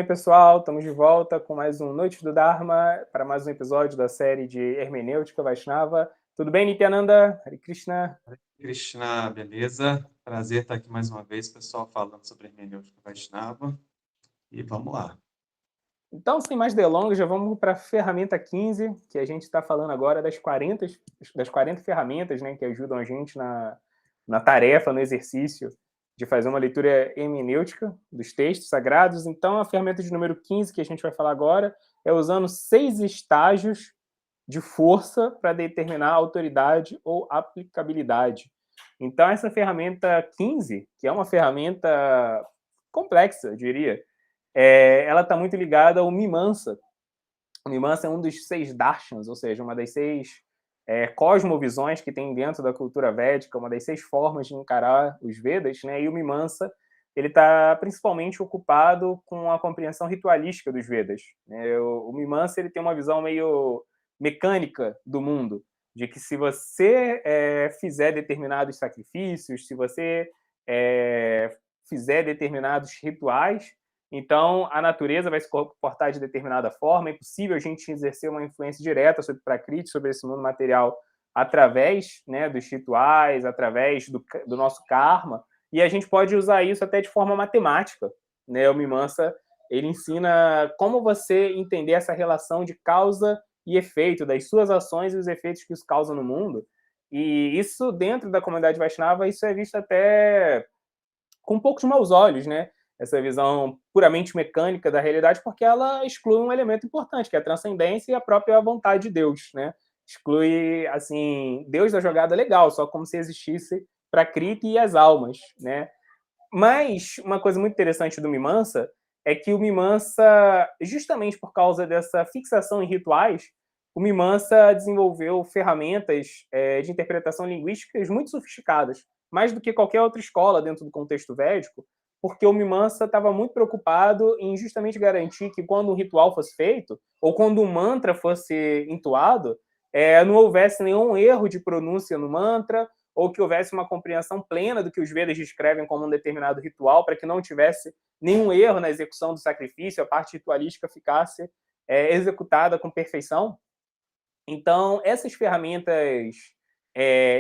Oi, pessoal, estamos de volta com mais um Noite do Dharma, para mais um episódio da série de Hermenêutica Vaishnava. Tudo bem, Nityananda? Hare Krishna? Hare Krishna, beleza? Prazer estar aqui mais uma vez, pessoal, falando sobre hermenêutica Vaishnava. E vamos lá. Então, sem mais delongas, já vamos para a ferramenta 15, que a gente está falando agora das 40 ferramentas, né, que ajudam a gente na tarefa, no exercício de fazer uma leitura hermenêutica dos textos sagrados. Então, a ferramenta de número 15 que a gente vai falar agora é usando 6 estágios de força para determinar autoridade ou aplicabilidade. Então, essa ferramenta 15, que é uma ferramenta complexa, eu diria, ela está muito ligada ao Mimamsa. O Mimamsa é um dos 6 darshans, ou seja, uma das 6 cosmovisões que tem dentro da cultura védica, uma das 6 formas de encarar os Vedas, né? E o Mimamsa ele está principalmente ocupado com a compreensão ritualística dos Vedas, né? O Mimamsa ele tem uma visão meio mecânica do mundo, de que se você fizer determinados sacrifícios, se você fizer determinados rituais, então a natureza vai se comportar de determinada forma. É impossível a gente exercer uma influência direta sobre Prakriti, sobre esse mundo material, através, né, dos rituais, através do nosso karma, e a gente pode usar isso até de forma matemática, né? O Mimamsa ele ensina como você entender essa relação de causa e efeito das suas ações e os efeitos que isso causa no mundo. E isso, dentro da comunidade Vaishnava, isso é visto até com um pouco de maus olhos, né? Essa visão puramente mecânica da realidade, porque ela exclui um elemento importante, que é a transcendência e a própria vontade de Deus, né? Exclui, assim, Deus da jogada legal, só como se existisse Prakriti e as almas, né? Mas uma coisa muito interessante do Mimamsa é que o Mimamsa, justamente por causa dessa fixação em rituais, o Mimamsa desenvolveu ferramentas de interpretação linguísticas muito sofisticadas, mais do que qualquer outra escola dentro do contexto védico, porque o Mimamsa estava muito preocupado em justamente garantir que quando um ritual fosse feito, ou quando um mantra fosse entoado, não houvesse nenhum erro de pronúncia no mantra, ou que houvesse uma compreensão plena do que os Vedas descrevem como um determinado ritual, para que não tivesse nenhum erro na execução do sacrifício, a parte ritualística ficasse executada com perfeição. Então, essas ferramentas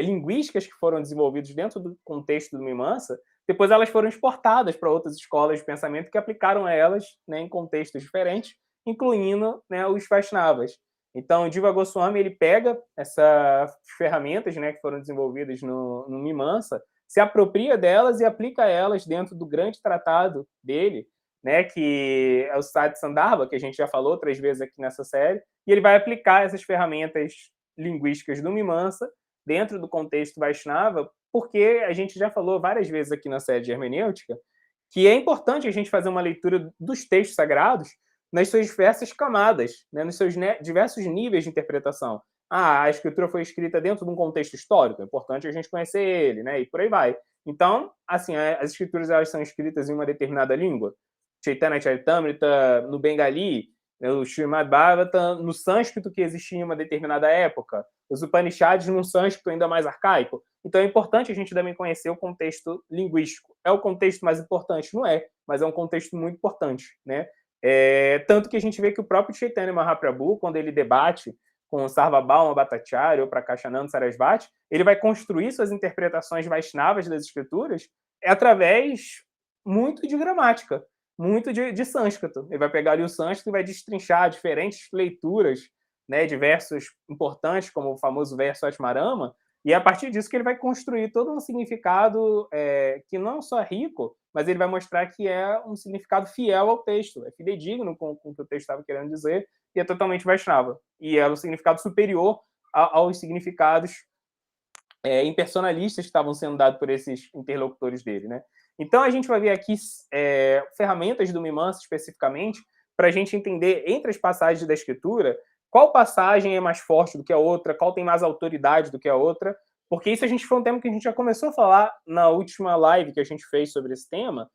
linguísticas que foram desenvolvidas dentro do contexto do Mimamsa, depois elas foram exportadas para outras escolas de pensamento que aplicaram elas, né, em contextos diferentes, incluindo, né, os Vaishnavas. Então, o Jiva Goswami ele pega essas ferramentas, né, que foram desenvolvidas no Mimamsa, se apropria delas e aplica elas dentro do grande tratado dele, né, que é o Sati Sandarbha, que a gente já falou 3 vezes aqui nessa série, e ele vai aplicar essas ferramentas linguísticas do Mimamsa dentro do contexto Vaishnava, porque a gente já falou várias vezes aqui na série de hermenêutica que é importante a gente fazer uma leitura dos textos sagrados nas suas diversas camadas, né, nos seus diversos níveis de interpretação. A escritura foi escrita dentro de um contexto histórico, é importante a gente conhecer ele, né, e por aí vai. Então, assim, as escrituras elas são escritas em uma determinada língua. Chaitanya Charitamrita no Bengali, né, o Srimad Bhagavatam no sânscrito que existia em uma determinada época, os Upanishads num sânscrito ainda mais arcaico. Então é importante a gente também conhecer o contexto linguístico. É o contexto mais importante? Não é, mas é um contexto muito importante, né? Tanto que a gente vê que o próprio Chaitanya Mahaprabhu, quando ele debate com o Sarvabhauma Bhattacharya ou Prakashananda Sarasvati, ele vai construir suas interpretações vaishnavas das escrituras através muito de gramática, muito de sânscrito. Ele vai pegar ali o sânscrito e vai destrinchar diferentes leituras, né, de versos importantes, como o famoso verso Atmarama, e é a partir disso que ele vai construir todo um significado que não só é rico, mas ele vai mostrar que é um significado fiel ao texto, é fidedigno com o que o texto estava querendo dizer, e é totalmente Vaishnava. E é um significado superior aos significados impersonalistas que estavam sendo dados por esses interlocutores dele, né? Então, a gente vai ver aqui ferramentas do Mimamsa, especificamente, para a gente entender, entre as passagens da Escritura, qual passagem é mais forte do que a outra, qual tem mais autoridade do que a outra, porque isso foi um tema que a gente já começou a falar na última live que a gente fez sobre esse tema,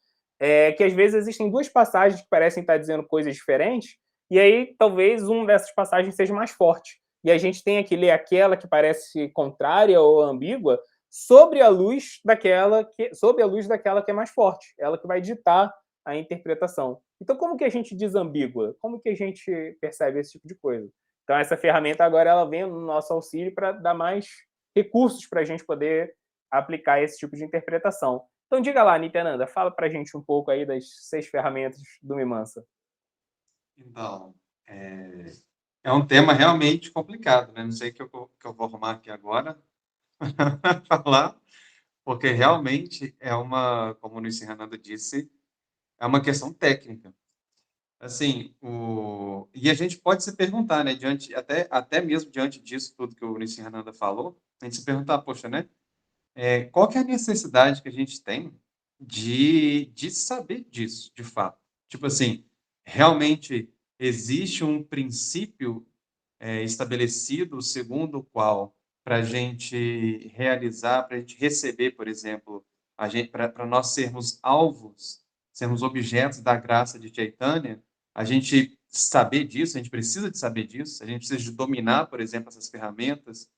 que às vezes existem 2 passagens que parecem estar dizendo coisas diferentes, e aí talvez uma dessas passagens seja mais forte. E a gente tem que ler aquela que parece contrária ou ambígua sob a luz daquela que é mais forte, ela que vai ditar a interpretação. Então, como que a gente desambigua? Como que a gente percebe esse tipo de coisa? Então, essa ferramenta agora ela vem no nosso auxílio para dar mais recursos para a gente poder aplicar esse tipo de interpretação. Então, diga lá, Nityananda, fala para a gente um pouco aí das 6 ferramentas do Mimansa. Então, é um tema realmente complicado, né? Não sei o que eu vou arrumar aqui agora para falar, porque realmente como o Luiz Fernando disse, é uma questão técnica. Assim, e a gente pode se perguntar, né, até mesmo diante disso tudo que o Luiz Fernando falou, a gente se perguntar, poxa, né, qual que é a necessidade que a gente tem de saber disso, de fato? Tipo assim, realmente existe um princípio estabelecido segundo o qual, para a gente realizar, para a gente receber, por exemplo, para nós sermos alvos, sermos objetos da graça de Chaitanya, a gente saber disso, a gente precisa de saber disso, a gente precisa de dominar, por exemplo, essas ferramentas,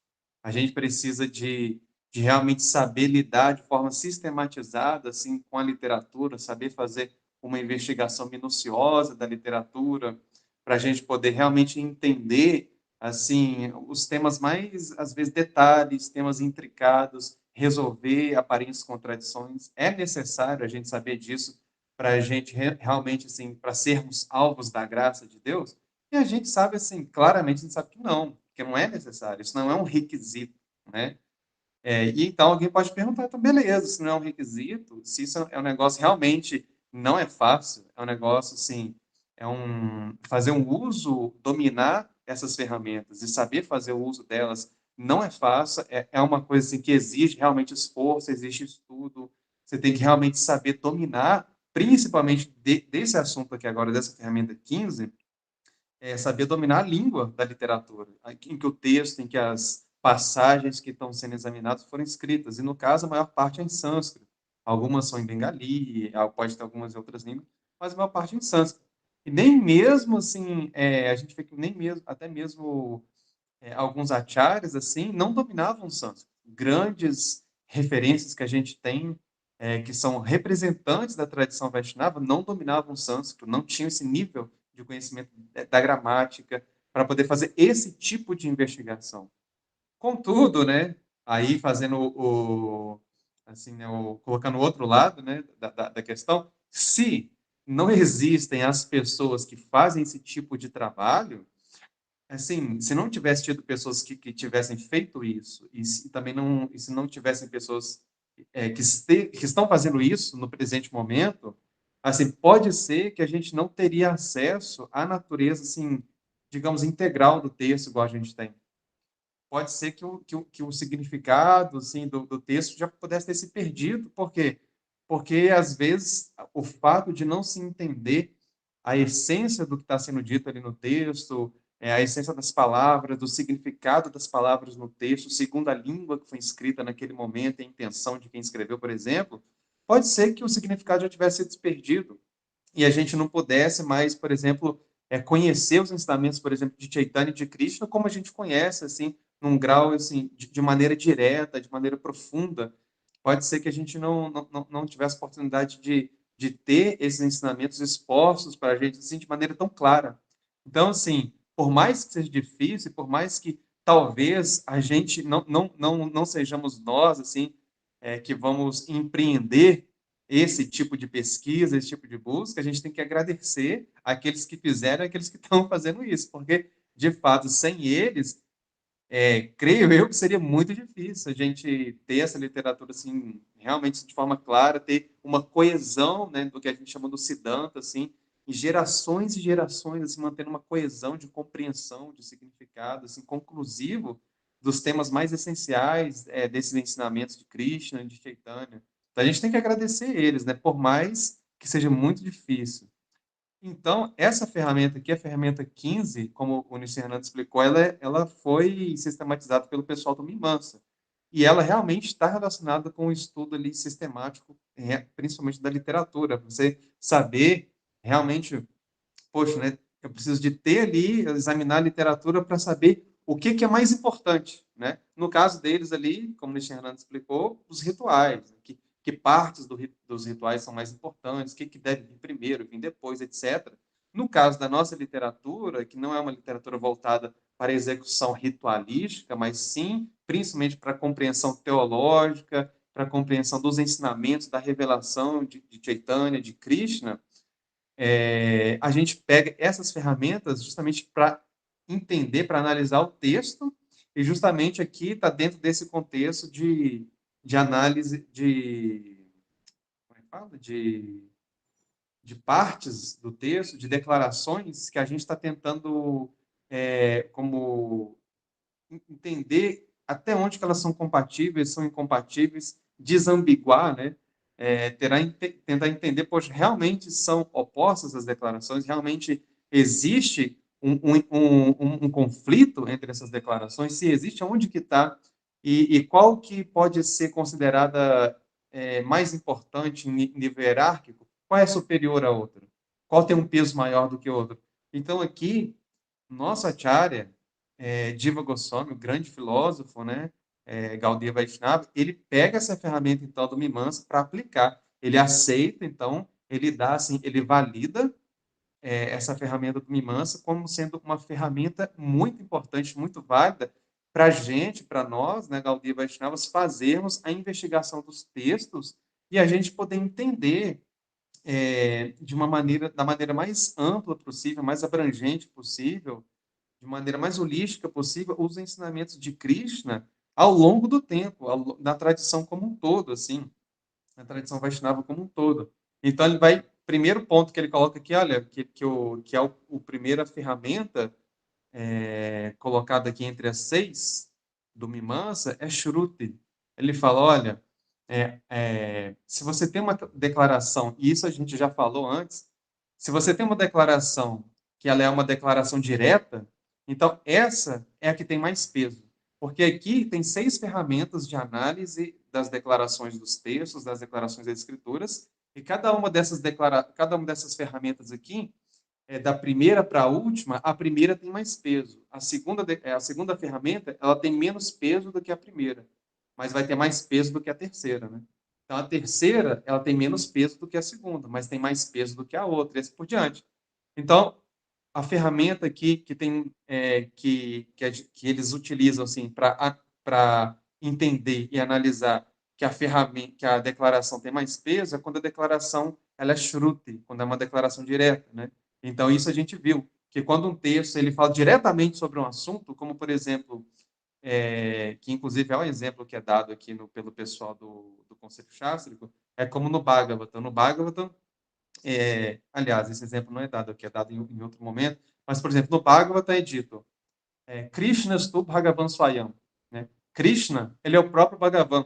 a gente precisa de realmente saber lidar de forma sistematizada assim, com a literatura, saber fazer uma investigação minuciosa da literatura, para a gente poder realmente entender assim os temas mais, às vezes, detalhes, temas intricados, resolver aparentes contradições. É necessário a gente saber disso para a gente realmente, assim, para sermos alvos da graça de Deus? E a gente sabe, assim, claramente, a gente sabe que não é necessário, isso não é um requisito, né? E então alguém pode perguntar, então beleza, se não é um requisito, se isso é um negócio realmente não é fácil, é um negócio assim, fazer um uso, dominar essas ferramentas e saber fazer o uso delas não é fácil, é uma coisa assim que exige realmente esforço, exige estudo, você tem que realmente saber dominar, principalmente desse assunto aqui agora, dessa ferramenta 15, saber dominar a língua da literatura, em que o texto, em que as passagens que estão sendo examinadas foram escritas. E, no caso, a maior parte é em sânscrito. Algumas são em bengali, pode ter algumas em outras línguas, mas a maior parte é em sânscrito. E nem mesmo, assim, a gente vê que nem mesmo, até mesmo alguns acharyas, assim, não dominavam o sânscrito. Grandes referências que a gente tem, que são representantes da tradição Vaishnava, não dominavam o sânscrito, não tinham esse nível de conhecimento da gramática para poder fazer esse tipo de investigação. Contudo, né, aí fazendo assim, né, colocando o outro lado, né, da questão, se não existem as pessoas que fazem esse tipo de trabalho, assim, se não tivesse tido pessoas que tivessem feito isso, e se não tivessem pessoas que estão fazendo isso no presente momento, assim, pode ser que a gente não teria acesso à natureza, assim, digamos, integral do texto, igual a gente tem. Pode ser que o significado, assim, do texto já pudesse ter se perdido. Por quê? Porque, às vezes, o fato de não se entender a essência do que está sendo dito ali no texto, a essência das palavras, do significado das palavras no texto, segundo a língua que foi escrita naquele momento, a intenção de quem escreveu, por exemplo, pode ser que o significado já tivesse sido perdido e a gente não pudesse mais, por exemplo, conhecer os ensinamentos, por exemplo, de Chaitanya e de Krishna como a gente conhece, assim, num grau, assim, de maneira direta, de maneira profunda. Pode ser que a gente não tivesse oportunidade de ter esses ensinamentos expostos para a gente, assim, de maneira tão clara. Então, assim, por mais que seja difícil, por mais que talvez a gente não sejamos nós, assim, que vamos empreender esse tipo de pesquisa, esse tipo de busca, a gente tem que agradecer àqueles que fizeram, àqueles que estão fazendo isso, porque, de fato, sem eles, creio eu que seria muito difícil a gente ter essa literatura assim realmente de forma clara, ter uma coesão, né, do que a gente chama do Siddhanta, assim, e gerações assim mantendo uma coesão de compreensão, de significado, assim, conclusivo dos temas mais essenciais desses ensinamentos de Krishna e de Chaitanya. Então a gente tem que agradecer eles, né, por mais que seja muito difícil. Então, essa ferramenta aqui, a ferramenta 15, como o Nici Hernando explicou, ela foi sistematizada pelo pessoal do Mimansa. E ela realmente está relacionada com o estudo ali sistemático, principalmente da literatura. Você saber realmente, poxa, né, eu preciso de ter ali, examinar a literatura para saber o que é mais importante, né? No caso deles ali, como o Nici Hernando explicou, os rituais, né, que partes dos rituais são mais importantes, o que deve vir primeiro, vir depois, etc. No caso da nossa literatura, que não é uma literatura voltada para a execução ritualística, mas sim, principalmente para a compreensão teológica, para a compreensão dos ensinamentos, da revelação de Chaitanya, de Krishna, a gente pega essas ferramentas justamente para entender, para analisar o texto, e justamente aqui está dentro desse contexto de análise como é que fala? De partes do texto, de declarações que a gente está tentando como entender até onde que elas são compatíveis, são incompatíveis, desambiguar, né? Tentar entender, poxa, realmente são opostas as declarações, realmente existe um conflito entre essas declarações, se existe, onde que está, e qual que pode ser considerada mais importante, nível hierárquico, qual é superior à outra, qual tem um peso maior do que o outro. Então, aqui, nossa Acharya, Jiva Goswami, o grande filósofo, né, Gaudiya Vaishnava, ele pega essa ferramenta, então, do Mimamsa para aplicar. Ele aceita, então, ele dá, assim, ele valida essa ferramenta do Mimamsa como sendo uma ferramenta muito importante, muito válida para a gente, para nós, né, Gaudiya Vaishnavas, fazermos a investigação dos textos e a gente poder entender da maneira mais ampla possível, mais abrangente possível, de maneira mais holística possível, os ensinamentos de Krishna ao longo do tempo, na tradição como um todo, assim, na tradição Vaishnava como um todo. Então, ele vai, primeiro ponto que ele coloca aqui, olha, que é o primeira ferramenta colocada aqui entre as 6 do Mimamsa, é Shruti. Ele fala, olha, se você tem uma declaração, e isso a gente já falou antes, se você tem uma declaração que ela é uma declaração direta, então essa é a que tem mais peso. Porque aqui tem 6 ferramentas de análise das declarações dos textos, das declarações das escrituras, e cada uma dessas ferramentas aqui, da primeira para a última, a primeira tem mais peso. A segunda ferramenta, ela tem menos peso do que a primeira, mas vai ter mais peso do que a terceira, né? Então, a terceira, ela tem menos peso do que a segunda, mas tem mais peso do que a outra, e assim por diante. Então, a ferramenta aqui que tem que eles utilizam assim para entender e analisar que a declaração tem mais peso é quando a declaração ela é shruti, quando é uma declaração direta, né? Então isso a gente viu que quando um texto ele fala diretamente sobre um assunto, como por exemplo que inclusive é um exemplo que é dado aqui pelo pessoal do Conselho Chástrico, é como no Bhagavatam. No Bhagavatam, aliás, esse exemplo não é dado aqui, é dado em outro momento, mas, por exemplo, no Bhagavatam é dito, Krishna stu Bhagavan Swayam. Né? Krishna, ele é o próprio Bhagavan,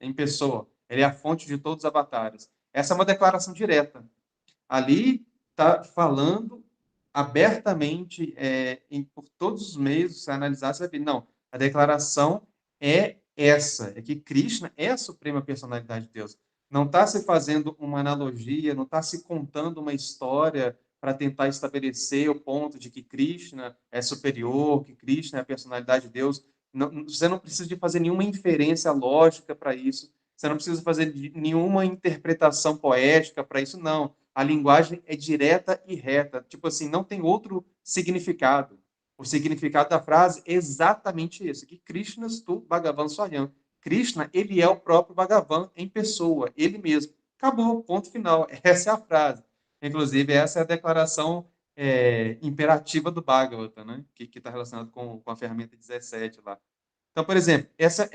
em pessoa. Ele é a fonte de todos os avatares. Essa é uma declaração direta. Ali está falando abertamente, por todos os meios, se analisar, você vai ver, não, a declaração é essa, é que Krishna é a suprema personalidade de Deus. Não está se fazendo uma analogia, não está se contando uma história para tentar estabelecer o ponto de que Krishna é superior, que Krishna é a personalidade de Deus. Não, você não precisa de fazer nenhuma inferência lógica para isso. Você não precisa fazer nenhuma interpretação poética para isso, não. A linguagem é direta e reta. Tipo assim, não tem outro significado. O significado da frase é exatamente esse, que Krishna tu Bhagavan Swayam. Krishna, ele é o próprio Bhagavan em pessoa, ele mesmo. Acabou, ponto final. Essa é a frase. Inclusive, essa é a declaração imperativa do Bhagavata, né? Que está relacionado com a ferramenta 17 lá. Então, por exemplo, essa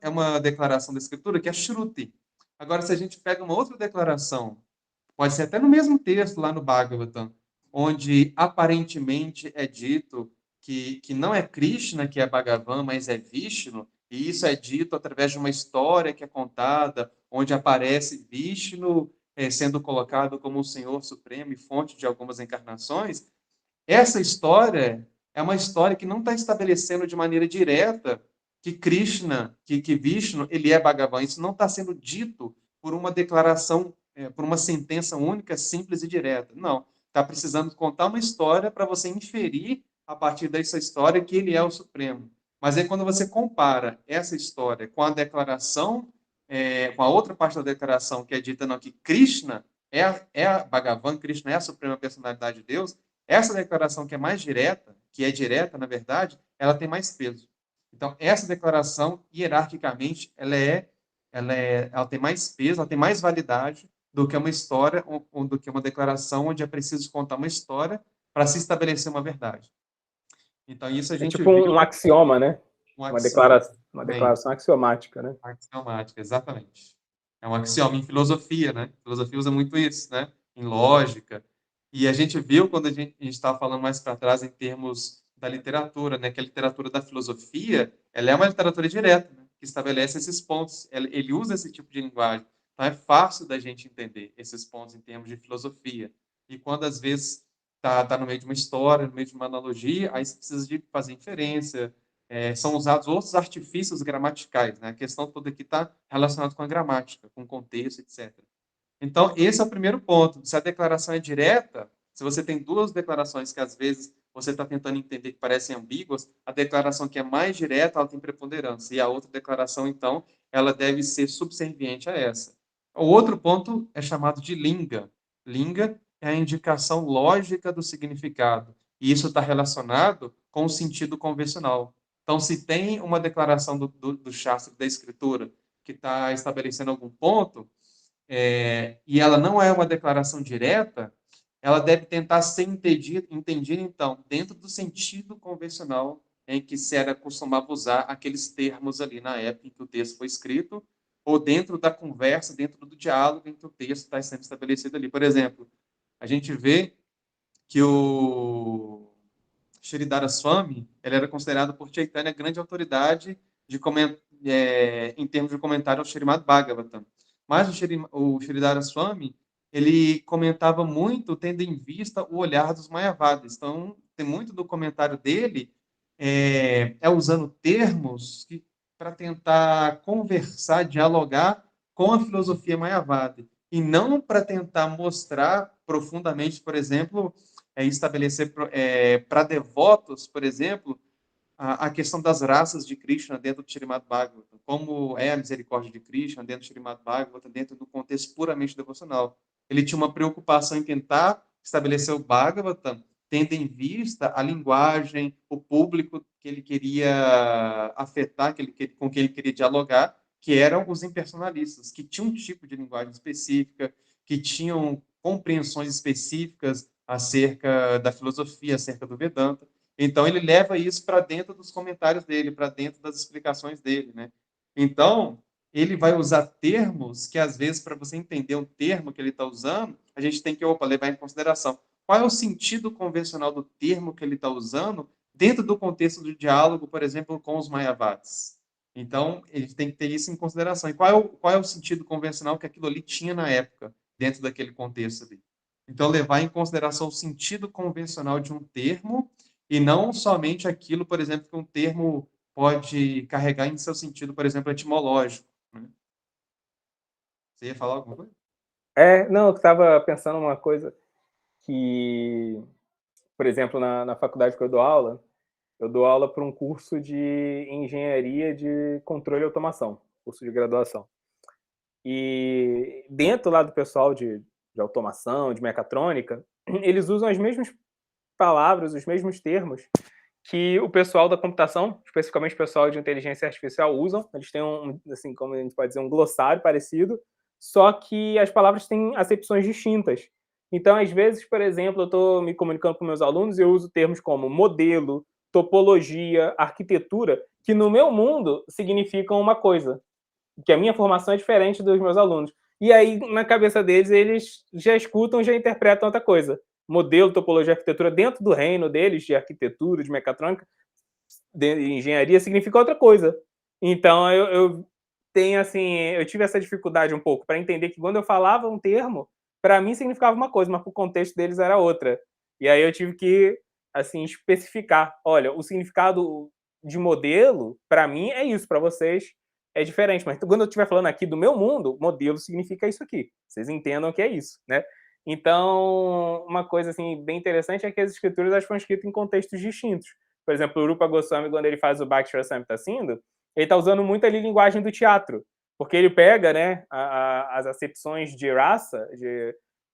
é uma declaração da Escritura que é Shruti. Agora, se a gente pega uma outra declaração, pode ser até no mesmo texto lá no Bhagavatam, onde aparentemente é dito que não é Krishna que é Bhagavan, mas é Vishnu, e isso é dito através de uma história que é contada, onde aparece Vishnu sendo colocado como o Senhor Supremo e fonte de algumas encarnações. Essa história é uma história que não está estabelecendo de maneira direta que Krishna, que Vishnu, ele é Bhagavan. Isso não está sendo dito por uma declaração, por uma sentença única, simples e direta. Não. Está precisando contar uma história para você inferir, a partir dessa história, que ele é o Supremo. Mas aí, quando você compara essa história com a declaração com a outra parte da declaração, que é dita não, que Krishna é a Bhagavan, Krishna é a suprema personalidade de Deus, essa declaração que é mais direta, que é direta, na verdade, ela tem mais peso. Então, essa declaração, hierarquicamente, ela tem mais peso, ela tem mais validade do que uma história, ou do que uma declaração onde é preciso contar uma história para se estabelecer uma verdade. Então, isso a É gente tipo viu um axioma, né? um Uma axioma. declaração axiomática, né? Axiomática, exatamente. É um axioma em filosofia, né? A filosofia usa muito isso, né? Em lógica. E a gente viu quando a gente estava falando mais para trás em termos da literatura, né? Que a literatura da filosofia, ela é uma literatura direta, né? Que estabelece esses pontos. Ele usa esse tipo de linguagem. Então é fácil da gente entender esses pontos em termos de filosofia. E quando às vezes tá no meio de uma história, no meio de uma analogia, aí você precisa de fazer inferência, são usados outros artifícios gramaticais, né? A questão toda aqui está relacionada com a gramática, com o contexto, etc. Então, esse é o primeiro ponto. Se a declaração é direta, se você tem duas declarações que às vezes você está tentando entender que parecem ambíguas, a declaração que é mais direta, ela tem preponderância. E a outra declaração, então, ela deve ser subserviente a essa. O outro ponto é chamado de linga. Linga é a indicação lógica do significado. E isso está relacionado com o sentido convencional. Então, se tem uma declaração do Shastra, da Escritura, que está estabelecendo algum ponto, e ela não é uma declaração direta, ela deve tentar ser entendida, então, dentro do sentido convencional em que se era costumava usar aqueles termos ali na época em que o texto foi escrito, ou dentro da conversa, dentro do diálogo em que o texto está sendo estabelecido ali. Por exemplo, a gente vê que o Sridhara Swami, ele era considerado por Chaitanya grande autoridade em termos de comentário ao Srimad Bhagavatam. Mas o Sridhara Swami, ele comentava muito tendo em vista o olhar dos Mayavadis. Então, tem muito do comentário dele usando termos para tentar conversar, dialogar com a filosofia Mayavadi, e não para tentar mostrar profundamente, por exemplo, estabelecer para devotos, por exemplo, a questão das raças de Krishna dentro do Srimad Bhagavatam, como é a misericórdia de Krishna dentro do Srimad Bhagavatam, dentro do contexto puramente devocional. Ele tinha uma preocupação em tentar estabelecer o Bhagavatam tendo em vista a linguagem, o público que ele queria afetar, com quem ele queria dialogar, que eram os impersonalistas, que tinham um tipo de linguagem específica, que tinham compreensões específicas acerca da filosofia, acerca do Vedanta. Então, ele leva isso para dentro dos comentários dele, para dentro das explicações dele, né? Então, ele vai usar termos que, às vezes, para você entender um termo que ele está usando, a gente tem que levar em consideração qual é o sentido convencional do termo que ele está usando dentro do contexto do diálogo, por exemplo, com os Mayavadis. Então, ele tem que ter isso em consideração. E qual é o sentido convencional que aquilo ali tinha na época, dentro daquele contexto ali? Então, levar em consideração o sentido convencional de um termo e não somente aquilo, por exemplo, que um termo pode carregar em seu sentido, por exemplo, etimológico, né? Você ia falar alguma coisa? Não, eu estava pensando uma coisa que, por exemplo, na faculdade que eu dou aula para um curso de engenharia de controle e automação, curso de graduação. E dentro lá do pessoal de automação, de mecatrônica, eles usam as mesmas palavras, os mesmos termos que o pessoal da computação, especificamente o pessoal de inteligência artificial, usam. Eles têm assim, como a gente pode dizer, um glossário parecido, só que as palavras têm acepções distintas. Então, às vezes, por exemplo, eu estou me comunicando com meus alunos e eu uso termos como modelo, topologia, arquitetura, que no meu mundo significam uma coisa, que a minha formação é diferente dos meus alunos. E aí, na cabeça deles, eles já escutam, já interpretam outra coisa. Modelo, topologia, arquitetura, dentro do reino deles, de arquitetura, de mecatrônica, de engenharia, significa outra coisa. Então, eu tenho, assim, eu tive essa dificuldade um pouco para entender que quando eu falava um termo, para mim significava uma coisa, mas para o contexto deles era outra. E aí eu tive que, assim, especificar. Olha, o significado de modelo, para mim, é isso, para vocês é diferente. Mas quando eu estiver falando aqui do meu mundo, modelo significa isso aqui. Vocês entendam que é isso, né? Então, uma coisa assim bem interessante é que as escrituras elas foram escritas em contextos distintos. Por exemplo, o Rupa Goswami, quando ele faz o Bhakti Rasamrita Sindhu, ele está usando muito ali a linguagem do teatro. porque ele pega, né, as acepções de raça,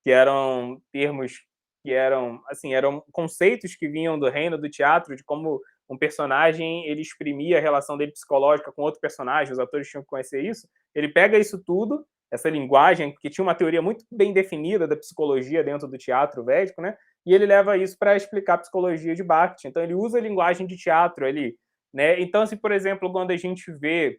que eram termos que eram, assim, eram conceitos que vinham do reino do teatro, de como um personagem ele exprimia a relação dele psicológica com outro personagem, os atores tinham que conhecer isso. Ele pega isso tudo, essa linguagem, porque tinha uma teoria muito bem definida da psicologia dentro do teatro védico, né? E ele leva isso para explicar a psicologia de Bhakti. Então ele usa a linguagem de teatro ali, né? Então, assim, por exemplo, quando a gente vê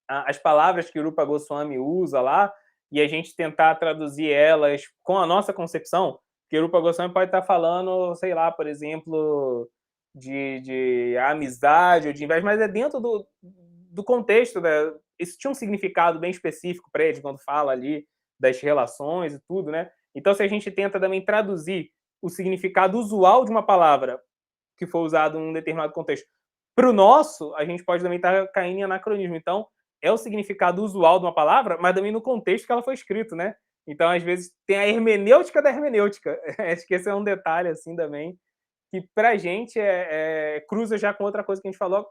as palavras que o Rupa Goswami usa lá e a gente tentar traduzir elas com a nossa concepção, que o Rupa Goswami pode estar falando, sei lá, por exemplo, de amizade ou de inveja, mas é dentro do contexto. Isso tinha um significado bem específico para ele quando fala ali das relações e tudo, né? Então, se a gente tenta também traduzir o significado usual de uma palavra que foi usado em um determinado contexto para o nosso, a gente pode também estar caindo em anacronismo. Então, é o significado usual de uma palavra, mas também no contexto que ela foi escrita, né? Então, às vezes, tem a hermenêutica da hermenêutica. Acho que esse é um detalhe, assim, também, que pra gente cruza já com outra coisa que a gente falou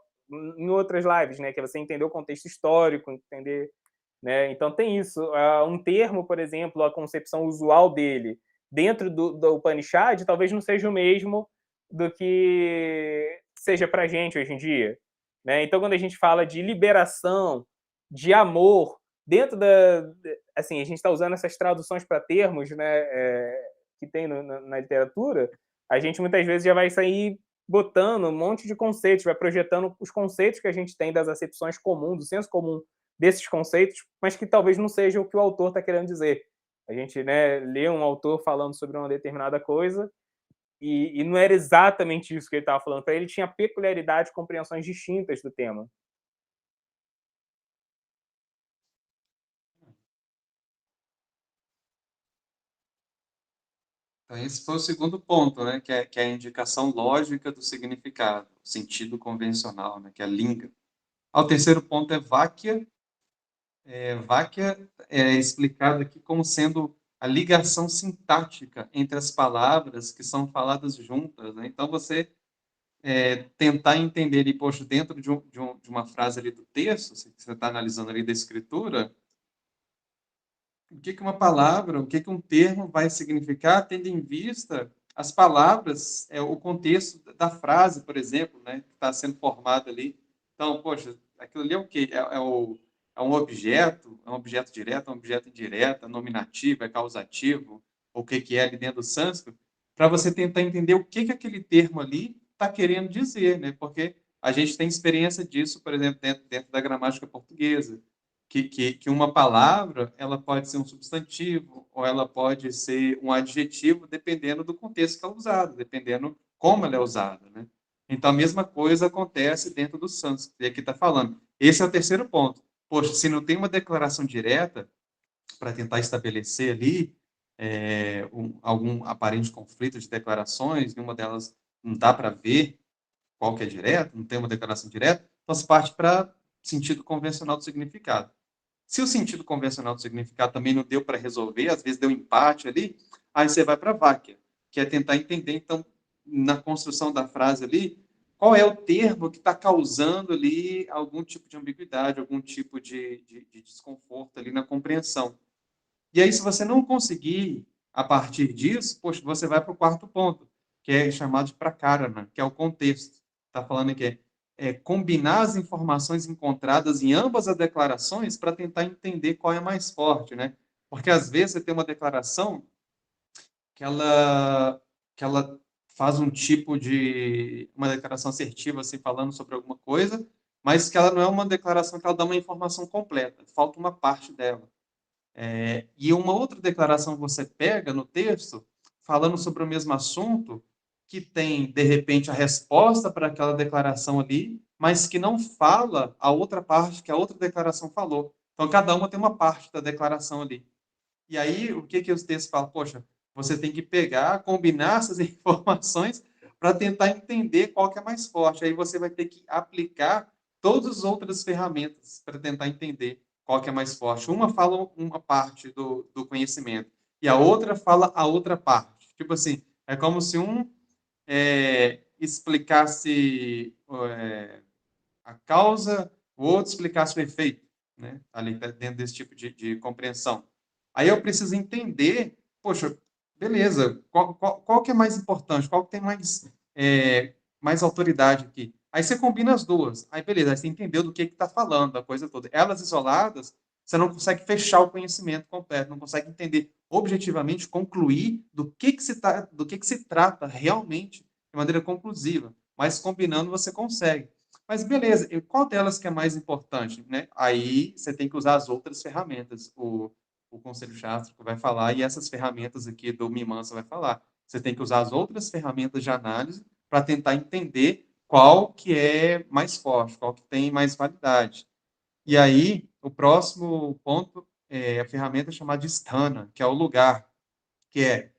em outras lives, né? Que é você entender o contexto histórico, entender, né? Então, tem isso. Um termo, por exemplo, a concepção usual dele dentro do Upanishad talvez não seja o mesmo do que seja pra gente hoje em dia, né? Então, quando a gente fala de liberação, de amor, dentro assim, a gente está usando essas traduções para termos, né, que tem na literatura, a gente muitas vezes já vai sair botando um monte de conceitos, vai projetando os conceitos que a gente tem das acepções comuns, do senso comum desses conceitos, mas que talvez não seja o que o autor está querendo dizer. A gente, né, lê um autor falando sobre uma determinada coisa e não era exatamente isso que ele estava falando. Para ele tinha peculiaridades, compreensões distintas do tema. Então, esse foi o segundo ponto, né, que é a indicação lógica do significado, o sentido convencional, né, que é a linga. O terceiro ponto é Váquia. Váquia é explicado aqui como sendo a ligação sintática entre as palavras que são faladas juntas, né? Então, você tentar entender, e, poxa, dentro de uma frase ali do texto, se você está analisando ali da escritura, o que que uma palavra, o que que um termo vai significar, tendo em vista as palavras, o contexto da frase, por exemplo, né, que está sendo formado ali. Então, poxa, aquilo ali é o quê? É um objeto direto, é um objeto indireto, é nominativo, é causativo, o que que é ali dentro do sânscrito, para você tentar entender o que que aquele termo ali está querendo dizer, né? Porque a gente tem experiência disso, por exemplo, dentro da gramática portuguesa que uma palavra ela pode ser um substantivo ou ela pode ser um adjetivo, dependendo do contexto que ela é usada, dependendo como ela é usada, né? Então, a mesma coisa acontece dentro do sânscrito. E aqui está falando. Esse é o terceiro ponto. Poxa, se não tem uma declaração direta para tentar estabelecer ali algum aparente conflito de declarações, nenhuma delas não dá para ver qual que é direto, não tem uma declaração direta, então se parte para sentido convencional do significado. Se o sentido convencional do significado também não deu para resolver, às vezes deu um empate ali, aí você vai para a váquia, que é tentar entender, então, na construção da frase ali, qual é o termo que está causando ali algum tipo de ambiguidade, algum tipo de desconforto ali na compreensão. E aí, se você não conseguir, a partir disso, poxa, você vai para o quarto ponto, que é chamado de prakarana, que é o contexto. Está falando que é combinar as informações encontradas em ambas as declarações para tentar entender qual é mais forte, né? Porque às vezes você tem uma declaração que ela faz um tipo de uma declaração assertiva assim falando sobre alguma coisa, mas que ela não é uma declaração que ela dá uma informação completa, falta uma parte dela. E uma outra declaração que você pega no texto, falando sobre o mesmo assunto, que tem, de repente, a resposta para aquela declaração ali, mas que não fala a outra parte que a outra declaração falou. Então, cada uma tem uma parte da declaração ali. E aí, o que que os textos falam? Poxa, você tem que pegar, combinar essas informações para tentar entender qual que é mais forte. Aí você vai ter que aplicar todas as outras ferramentas para tentar entender qual que é mais forte. Uma fala uma parte do conhecimento e a outra fala a outra parte. Tipo assim, é como se um explicasse a causa, o outro explicasse o efeito. né? Ali dentro desse tipo de compreensão. Aí eu preciso entender, poxa, beleza, qual que é mais importante? Qual que tem mais autoridade aqui? Aí você combina as duas. Aí beleza, aí você entendeu do que está falando, a coisa toda. Elas isoladas, você não consegue fechar o conhecimento completo, não consegue entender objetivamente, concluir do que se trata realmente de maneira conclusiva. Mas combinando você consegue. Mas beleza, e qual delas que é mais importante, né? Aí você tem que usar as outras ferramentas. O Conselho Chástrico vai falar e essas ferramentas aqui do Mimansa vai falar. Você tem que usar as outras ferramentas de análise para tentar entender qual que é mais forte, qual que tem mais validade. E aí, o próximo ponto é a ferramenta chamada de Stana, que é o lugar, que é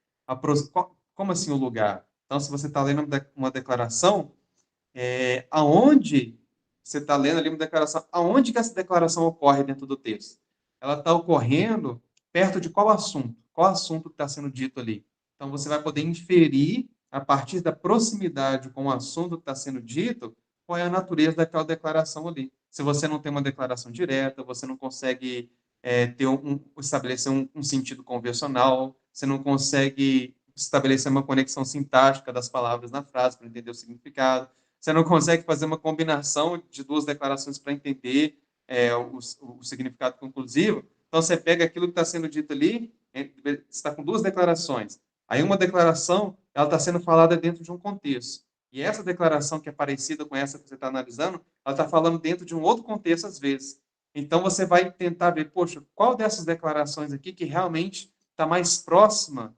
como assim o lugar? Então, se você está lendo uma declaração, aonde você está lendo ali uma declaração, aonde que essa declaração ocorre dentro do texto? Ela está ocorrendo perto de qual assunto? Qual assunto está sendo dito ali? Então, você vai poder inferir, a partir da proximidade com o assunto que está sendo dito, qual é a natureza daquela declaração ali. Se você não tem uma declaração direta, você não consegue estabelecer um sentido convencional, você não consegue estabelecer uma conexão sintática das palavras na frase para entender o significado, você não consegue fazer uma combinação de duas declarações para entender o significado conclusivo. Então, você pega aquilo que está sendo dito ali, você está com duas declarações. Aí, uma declaração, ela está sendo falada dentro de um contexto. E essa declaração, que é parecida com essa que você está analisando, ela está falando dentro de um outro contexto, às vezes. Então, você vai tentar ver, poxa, qual dessas declarações aqui que realmente está mais próxima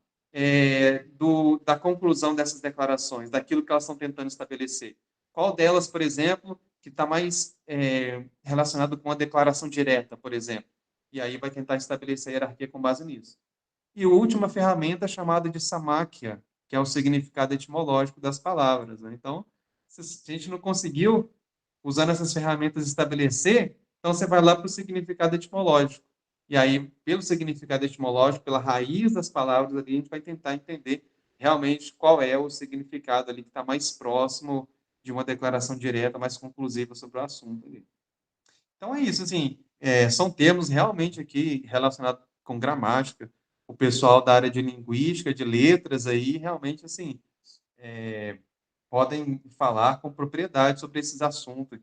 da conclusão dessas declarações, daquilo que elas estão tentando estabelecer. Qual delas, por exemplo, que está mais relacionado com a declaração direta, por exemplo? E aí vai tentar estabelecer a hierarquia com base nisso. E a última ferramenta é chamada de Samáquia, que é o significado etimológico das palavras. Né? Então, se a gente não conseguiu, usando essas ferramentas, estabelecer, então você vai lá para o significado etimológico. E aí, pelo significado etimológico, pela raiz das palavras ali, a gente vai tentar entender realmente qual é o significado ali que está mais próximo de uma declaração direta, mais conclusiva sobre o assunto ali. Então é isso, assim, são termos realmente aqui relacionados com gramática. O pessoal da área de linguística, de letras aí, realmente, assim, podem falar com propriedade sobre esses assuntos,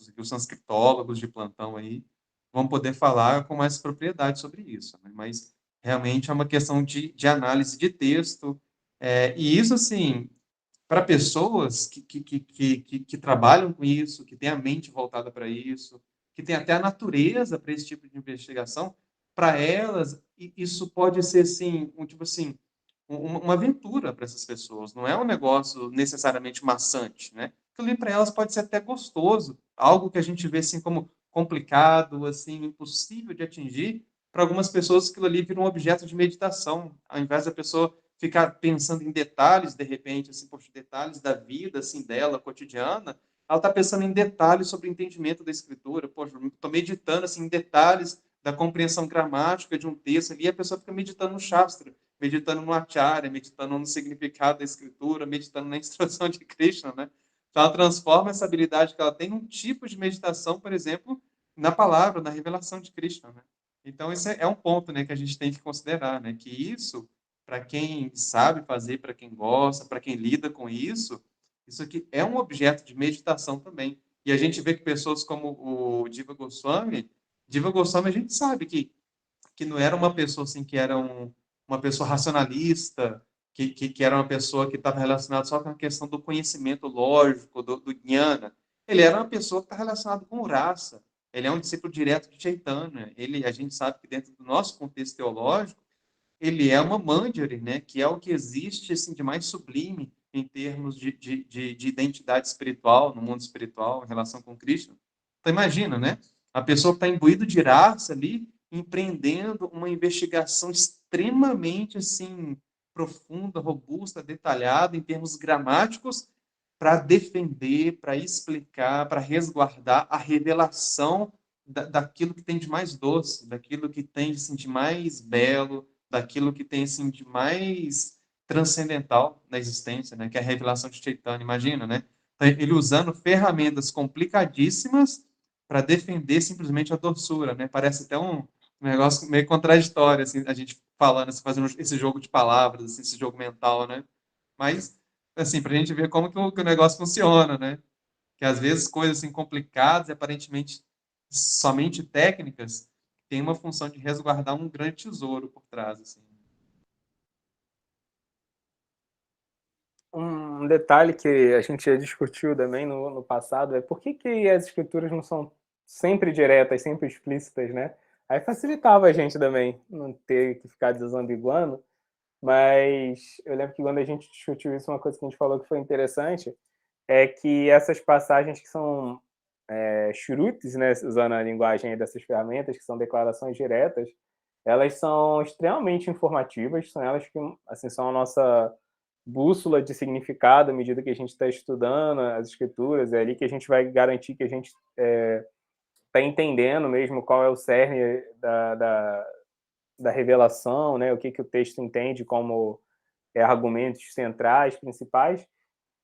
que os sanscritólogos de plantão aí vão poder falar com mais propriedade sobre isso. Né? Mas realmente é uma questão de análise de texto. E isso, assim, para pessoas que trabalham com isso, que têm a mente voltada para isso, que têm até a natureza para esse tipo de investigação, para elas, isso pode ser, assim, tipo assim, uma aventura para essas pessoas. Não é um negócio necessariamente maçante, né? Aquilo para elas pode ser até gostoso, algo que a gente vê assim como complicado, assim, impossível de atingir. Para algumas pessoas, aquilo ali vira um objeto de meditação, ao invés da pessoa ficar pensando em detalhes, de repente, assim, poxa, detalhes da vida, assim, dela, cotidiana, ela está pensando em detalhes sobre o entendimento da escritura. Poxa, estou meditando, assim, em detalhes da compreensão gramática de um texto ali, e a pessoa fica meditando no Shastra, meditando no Acharya, meditando no significado da escritura, meditando na instrução de Krishna, né? Então, ela transforma essa habilidade que ela tem num tipo de meditação, por exemplo, na palavra, na revelação de Krishna, né? Então, esse é um ponto, né, que a gente tem que considerar, né? Que isso, para quem sabe fazer, para quem gosta, para quem lida com isso aqui é um objeto de meditação também. E a gente vê que pessoas como o Diva Goswami a gente sabe que não era uma pessoa assim que era uma pessoa racionalista, que era uma pessoa que estava relacionada só com a questão do conhecimento lógico, do jnana. Ele era uma pessoa que está relacionada com o rasa. Ele é um discípulo direto de Chaitanya. A gente sabe que dentro do nosso contexto teológico, ele é uma Manjari, né? Que é o que existe assim, de mais sublime em termos de identidade espiritual, no mundo espiritual, em relação com Cristo. Então, imagina, né? A pessoa que está imbuída de raça ali, empreendendo uma investigação extremamente assim profunda, robusta, detalhada em termos gramáticos para defender, para explicar, para resguardar a revelação daquilo que tem de mais doce, daquilo que tem assim, de mais belo, daquilo que tem assim, de mais transcendental na existência, né? Que é a revelação de Chaitanya, imagina, né? Então, ele usando ferramentas complicadíssimas para defender simplesmente a doçura, né? Parece até um negócio meio contraditório, assim, a gente falando, assim, fazendo esse jogo de palavras, assim, esse jogo mental, né? Mas, assim, para a gente ver como que o negócio funciona, né? Que às vezes coisas assim complicadas e aparentemente somente técnicas têm uma função de resguardar um grande tesouro por trás, assim. Um detalhe que a gente já discutiu também no passado é por que, que as escrituras não são sempre diretas, sempre explícitas, né? Aí facilitava a gente também não ter que ficar desambiguando, mas eu lembro que quando a gente discutiu isso, uma coisa que a gente falou que foi interessante é que essas passagens que são churutes, né, usando a linguagem dessas ferramentas, que são declarações diretas, elas são extremamente informativas, são elas que assim, são a nossa bússola de significado à medida que a gente está estudando as escrituras, é ali que a gente vai garantir que a gente está entendendo mesmo qual é o cerne da revelação, né, o que, que o texto entende como argumentos centrais, principais.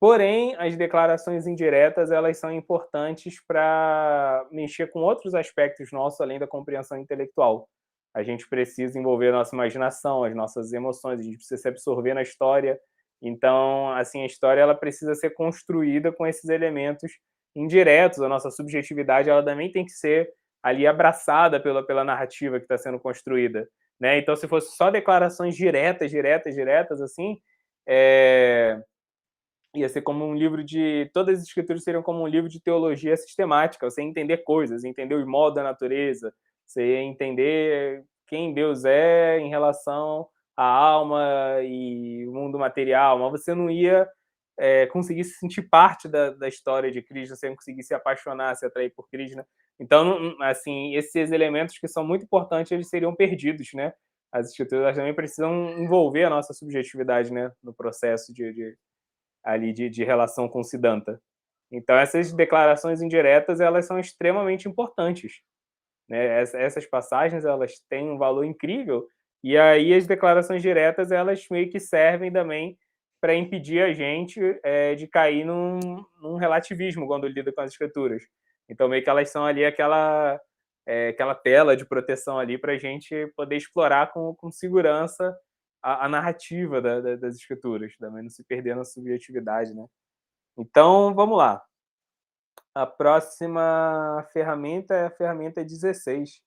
Porém, as declarações indiretas elas são importantes para mexer com outros aspectos nossos além da compreensão intelectual. A gente precisa envolver a nossa imaginação, as nossas emoções, a gente precisa se absorver na história. Então, assim, a história ela precisa ser construída com esses elementos indiretos. A nossa subjetividade ela também tem que ser ali abraçada pela narrativa que está sendo construída, né? Então, se fosse só declarações diretas, assim, ia ser como um livro de. Todas as escrituras seriam como um livro de teologia sistemática. Você ia entender coisas, entender os modos da natureza, você ia entender quem Deus é em relação à alma e o mundo material, mas você não ia conseguir se sentir parte da história de Cristo, você ia conseguir se apaixonar, se atrair por Cristo, né? Então, assim, esses elementos que são muito importantes, eles seriam perdidos, né? As escrituras também precisam envolver a nossa subjetividade, né, no processo ali de relação com o Siddhanta. Então, essas declarações indiretas, elas são extremamente importantes, né? Essas passagens, elas têm um valor incrível, e aí as declarações diretas, elas meio que servem também para impedir a gente de cair num relativismo quando lida com as escrituras. Então, meio que elas são ali aquela tela de proteção ali para a gente poder explorar com segurança a narrativa das escrituras, também não se perder na subjetividade, né? Então, vamos lá. A próxima ferramenta é a ferramenta 16.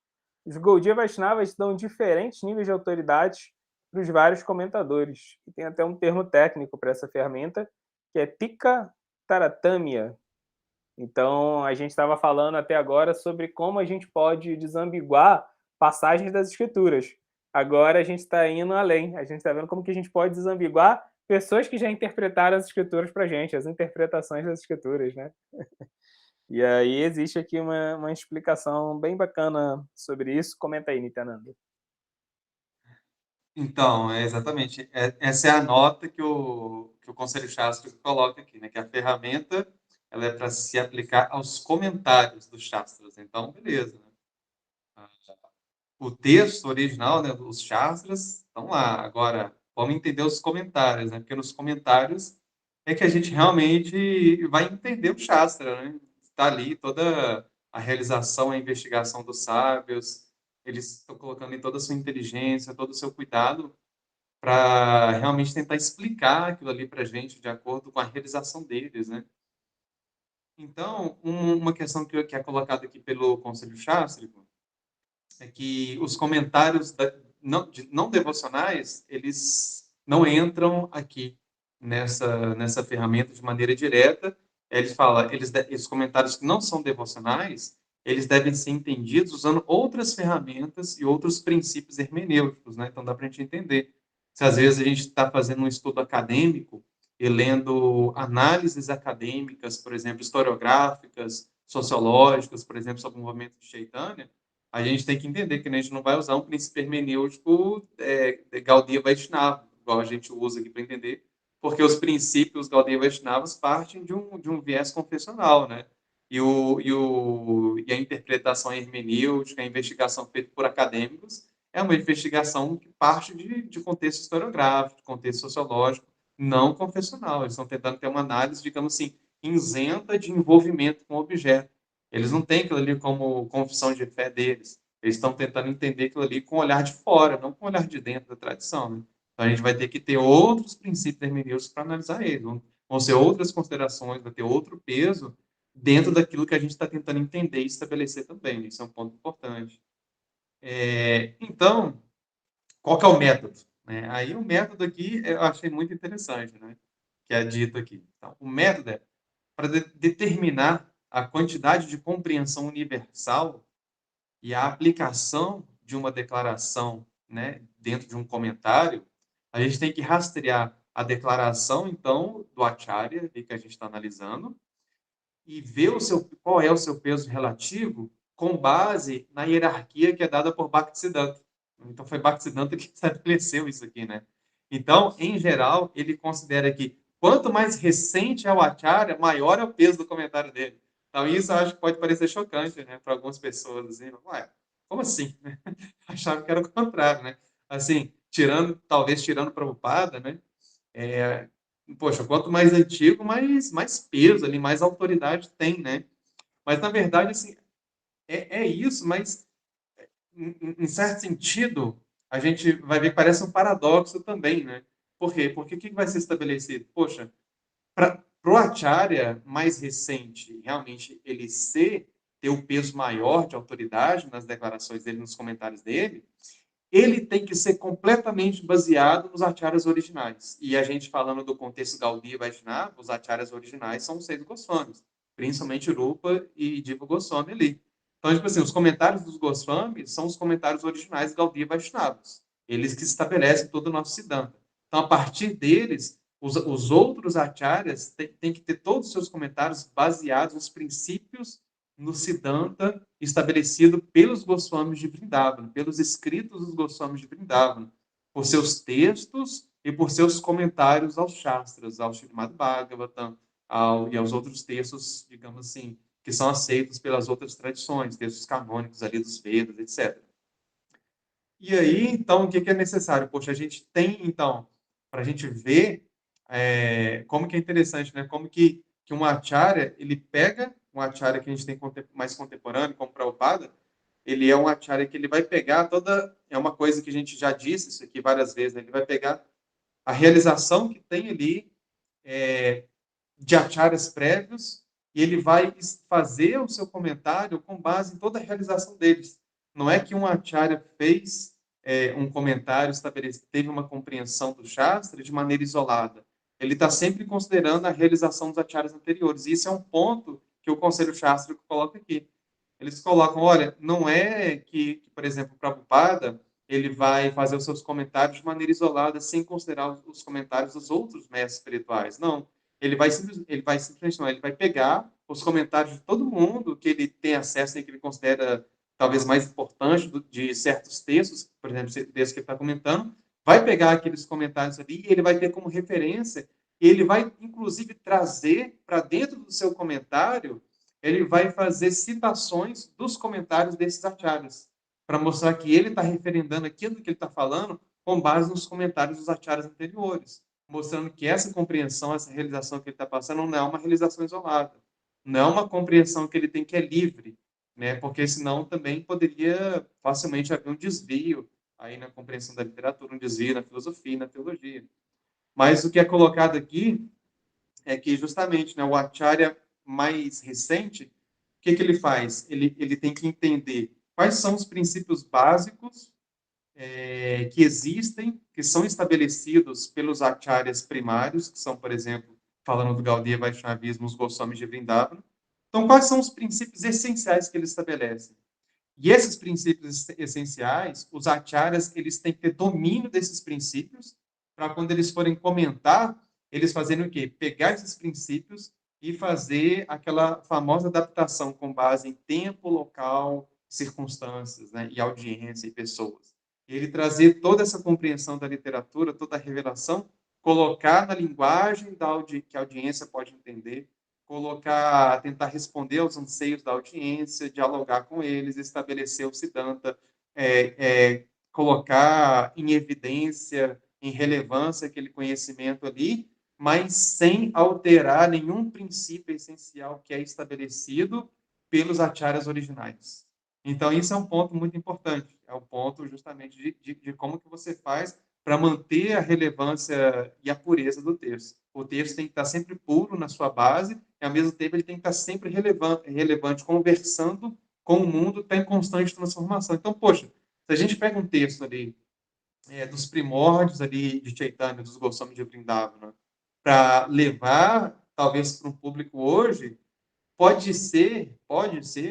Os Gaudiya Vaishnavas dão diferentes níveis de autoridade para os vários comentadores. E tem até um termo técnico para essa ferramenta, que é Tika Taratamya. Então, a gente estava falando até agora sobre como a gente pode desambiguar passagens das escrituras. Agora a gente está indo além. A gente está vendo como que a gente pode desambiguar pessoas que já interpretaram as escrituras para a gente, as interpretações das escrituras, né? E aí existe aqui uma explicação bem bacana sobre isso. Comenta aí, Nityananda. Então, exatamente. Essa é a nota que o Conselho Chástrico coloca aqui, né? Que a ferramenta ela é para se aplicar aos comentários dos Shastras. Então, beleza. Né? O texto original, né, os Shastras, estão lá. Agora, vamos entender os comentários, né? Porque nos comentários é que a gente realmente vai entender o Shastra, né? Está ali toda a realização, a investigação dos sábios, eles estão colocando em toda a sua inteligência, todo o seu cuidado para realmente tentar explicar aquilo ali para a gente de acordo com a realização deles, né? Então, uma questão que é colocada aqui pelo Conselho Chástrico é que os comentários não devocionais, eles não entram aqui nessa ferramenta de maneira direta. Eles falam, esses comentários que não são devocionais, eles devem ser entendidos usando outras ferramentas e outros princípios hermenêuticos, né? Então dá para a gente entender. Se às vezes a gente está fazendo um estudo acadêmico e lendo análises acadêmicas, por exemplo, historiográficas, sociológicas, por exemplo, sobre o movimento de Chaitanya, a gente tem que entender que a gente não vai usar um princípio hermenêutico de Gaudiya Vaishnava, igual a gente usa aqui para entender, porque os princípios Gaudiya Vaishnavas partem de um viés confessional, né? E a interpretação hermenêutica, a investigação feita por acadêmicos, é uma investigação que parte de contexto historiográfico, de contexto sociológico, não confessional. Eles estão tentando ter uma análise, digamos assim, isenta de envolvimento com o objeto. Eles não têm aquilo ali como confissão de fé deles. Eles estão tentando entender aquilo ali com o olhar de fora, não com o olhar de dentro da tradição, né? Então, a gente vai ter que ter outros princípios hermenêuticos para analisar eles. Vão ser outras considerações, vai ter outro peso dentro daquilo que a gente está tentando entender e estabelecer também. Isso é um ponto importante. Então, qual que é o método? Né? Aí o método aqui eu achei muito interessante, né? Que é dito aqui. Então, o método é para determinar a quantidade de compreensão universal e a aplicação de uma declaração, né, dentro de um comentário, a gente tem que rastrear a declaração, então, do Acharya, que a gente está analisando, e ver qual é o seu peso relativo com base na hierarquia que é dada por Bhaktisiddhanta. Então, foi Bhaktisiddhanta que estabeleceu isso aqui, né? Então, em geral, ele considera que quanto mais recente é o Acharya, maior é o peso do comentário dele. Então, isso eu acho que pode parecer chocante, né, para algumas pessoas, assim, ué, como assim? Achava que era o contrário, né? Assim, talvez tirando Prabhupada, né? É, poxa, quanto mais antigo, mais peso ali, mais autoridade tem, né? Mas, na verdade, assim, é isso, mas, em certo sentido, a gente vai ver que parece um paradoxo também, né? Por quê? Porque o que vai ser estabelecido? Poxa, para o Acharya mais recente, realmente, ter o peso maior de autoridade nas declarações dele, nos comentários dele, ele tem que ser completamente baseado nos acharyas originais. E a gente falando do contexto Gaudiya e Vaishnava, os acharyas originais são os 6 Goswamis, principalmente Rupa e Diva Goswami ali. Então, tipo assim, os comentários dos Goswamis são os comentários originais Gaudiya e Vaishnavas. Eles que estabelecem todo o nosso Siddhanta. Então, a partir deles, os outros acharyas têm que ter todos os seus comentários baseados nos princípios no Siddhanta estabelecido pelos Goswamis de Vrindavan, pelos escritos dos Goswamis de Vrindavan, por seus textos e por seus comentários aos Shastras, ao Srimad Bhagavatam, e aos outros textos, digamos assim, que são aceitos pelas outras tradições, textos canônicos ali dos Vedas, etc. E aí, então, o que é necessário? Poxa, a gente tem, então, para a gente ver como que é interessante, né? Como que um acharya, ele pega um acharya que a gente tem mais contemporâneo, como Prabhupada, ele é um acharya que ele vai pegar é uma coisa que a gente já disse isso aqui várias vezes, né? Ele vai pegar a realização que tem ali de acharyas prévios e ele vai fazer o seu comentário com base em toda a realização deles. Não é que um acharya fez um comentário, teve uma compreensão do Shastra de maneira isolada. Ele está sempre considerando a realização dos acharyas anteriores. E isso é um ponto que o Conselho Shastra coloca aqui. Eles colocam, olha, não é que por exemplo, o Prabhupada, ele vai fazer os seus comentários de maneira isolada, sem considerar os comentários dos outros mestres espirituais. Não. Ele vai simplesmente, não, ele vai pegar os comentários de todo mundo que ele tem acesso e que ele considera talvez mais importante de certos textos, por exemplo, esse texto que ele está comentando, vai pegar aqueles comentários ali e ele vai ter como referência, e ele vai, inclusive, trazer para dentro do seu comentário, ele vai fazer citações dos comentários desses acharyas, para mostrar que ele está referendando aquilo que ele está falando com base nos comentários dos acharyas anteriores, mostrando que essa compreensão, essa realização que ele está passando não é uma realização isolada, não é uma compreensão que ele tem que é livre, né? Porque senão também poderia facilmente haver um desvio aí na compreensão da literatura, um desvio na filosofia e na teologia. Mas o que é colocado aqui é que justamente, né, o acharya mais recente, o que ele faz? Ele tem que entender quais são os princípios básicos que existem, que são estabelecidos pelos acharyas primários, que são, por exemplo, falando do Gaudiya Vaishnavismo, os Goswamis de Vrindavan. Então, quais são os princípios essenciais que ele estabelece? E esses princípios essenciais, os acharyas, eles têm que ter domínio desses princípios, para quando eles forem comentar, eles fazerem o quê? Pegar esses princípios e fazer aquela famosa adaptação com base em tempo, local, circunstâncias, né? E audiência e pessoas. Ele trazer toda essa compreensão da literatura, toda a revelação, colocar na linguagem que a audiência pode entender, tentar responder aos anseios da audiência, dialogar com eles, estabelecer o Siddhanta, colocar em evidência, em relevância aquele conhecimento ali, mas sem alterar nenhum princípio essencial que é estabelecido pelos acharyas originais. Então, isso é um ponto muito importante. É um ponto justamente de como que você faz para manter a relevância e a pureza do texto. O texto tem que estar sempre puro na sua base, e ao mesmo tempo ele tem que estar sempre relevante conversando com o mundo que está em constante transformação. Então, poxa, se a gente pega um texto ali dos primórdios ali de Chaitanya, dos Goswami de Vrindavana, para levar, talvez, para um público hoje, pode ser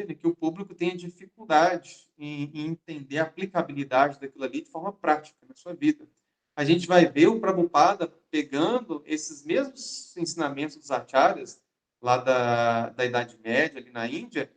né, que o público tenha dificuldade em entender a aplicabilidade daquilo ali de forma prática na sua vida. A gente vai ver o Prabhupada pegando esses mesmos ensinamentos dos acharyas, lá da Idade Média, ali na Índia,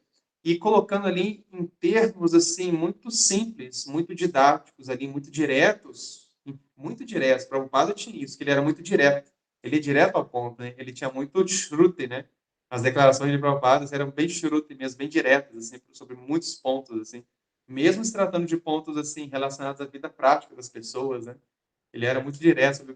e colocando ali em termos assim muito simples, muito didáticos, ali muito diretos, muito diretos. O Prabhupada tinha isso, que ele era muito direto. Ele é direto ao ponto, né? Ele tinha muito shruti, né? As declarações de Prabhupada eram bem shruti mesmo, bem diretas, assim, sobre muitos pontos, assim. Mesmo se tratando de pontos, assim, relacionados à vida prática das pessoas, né? Ele era muito direto sobre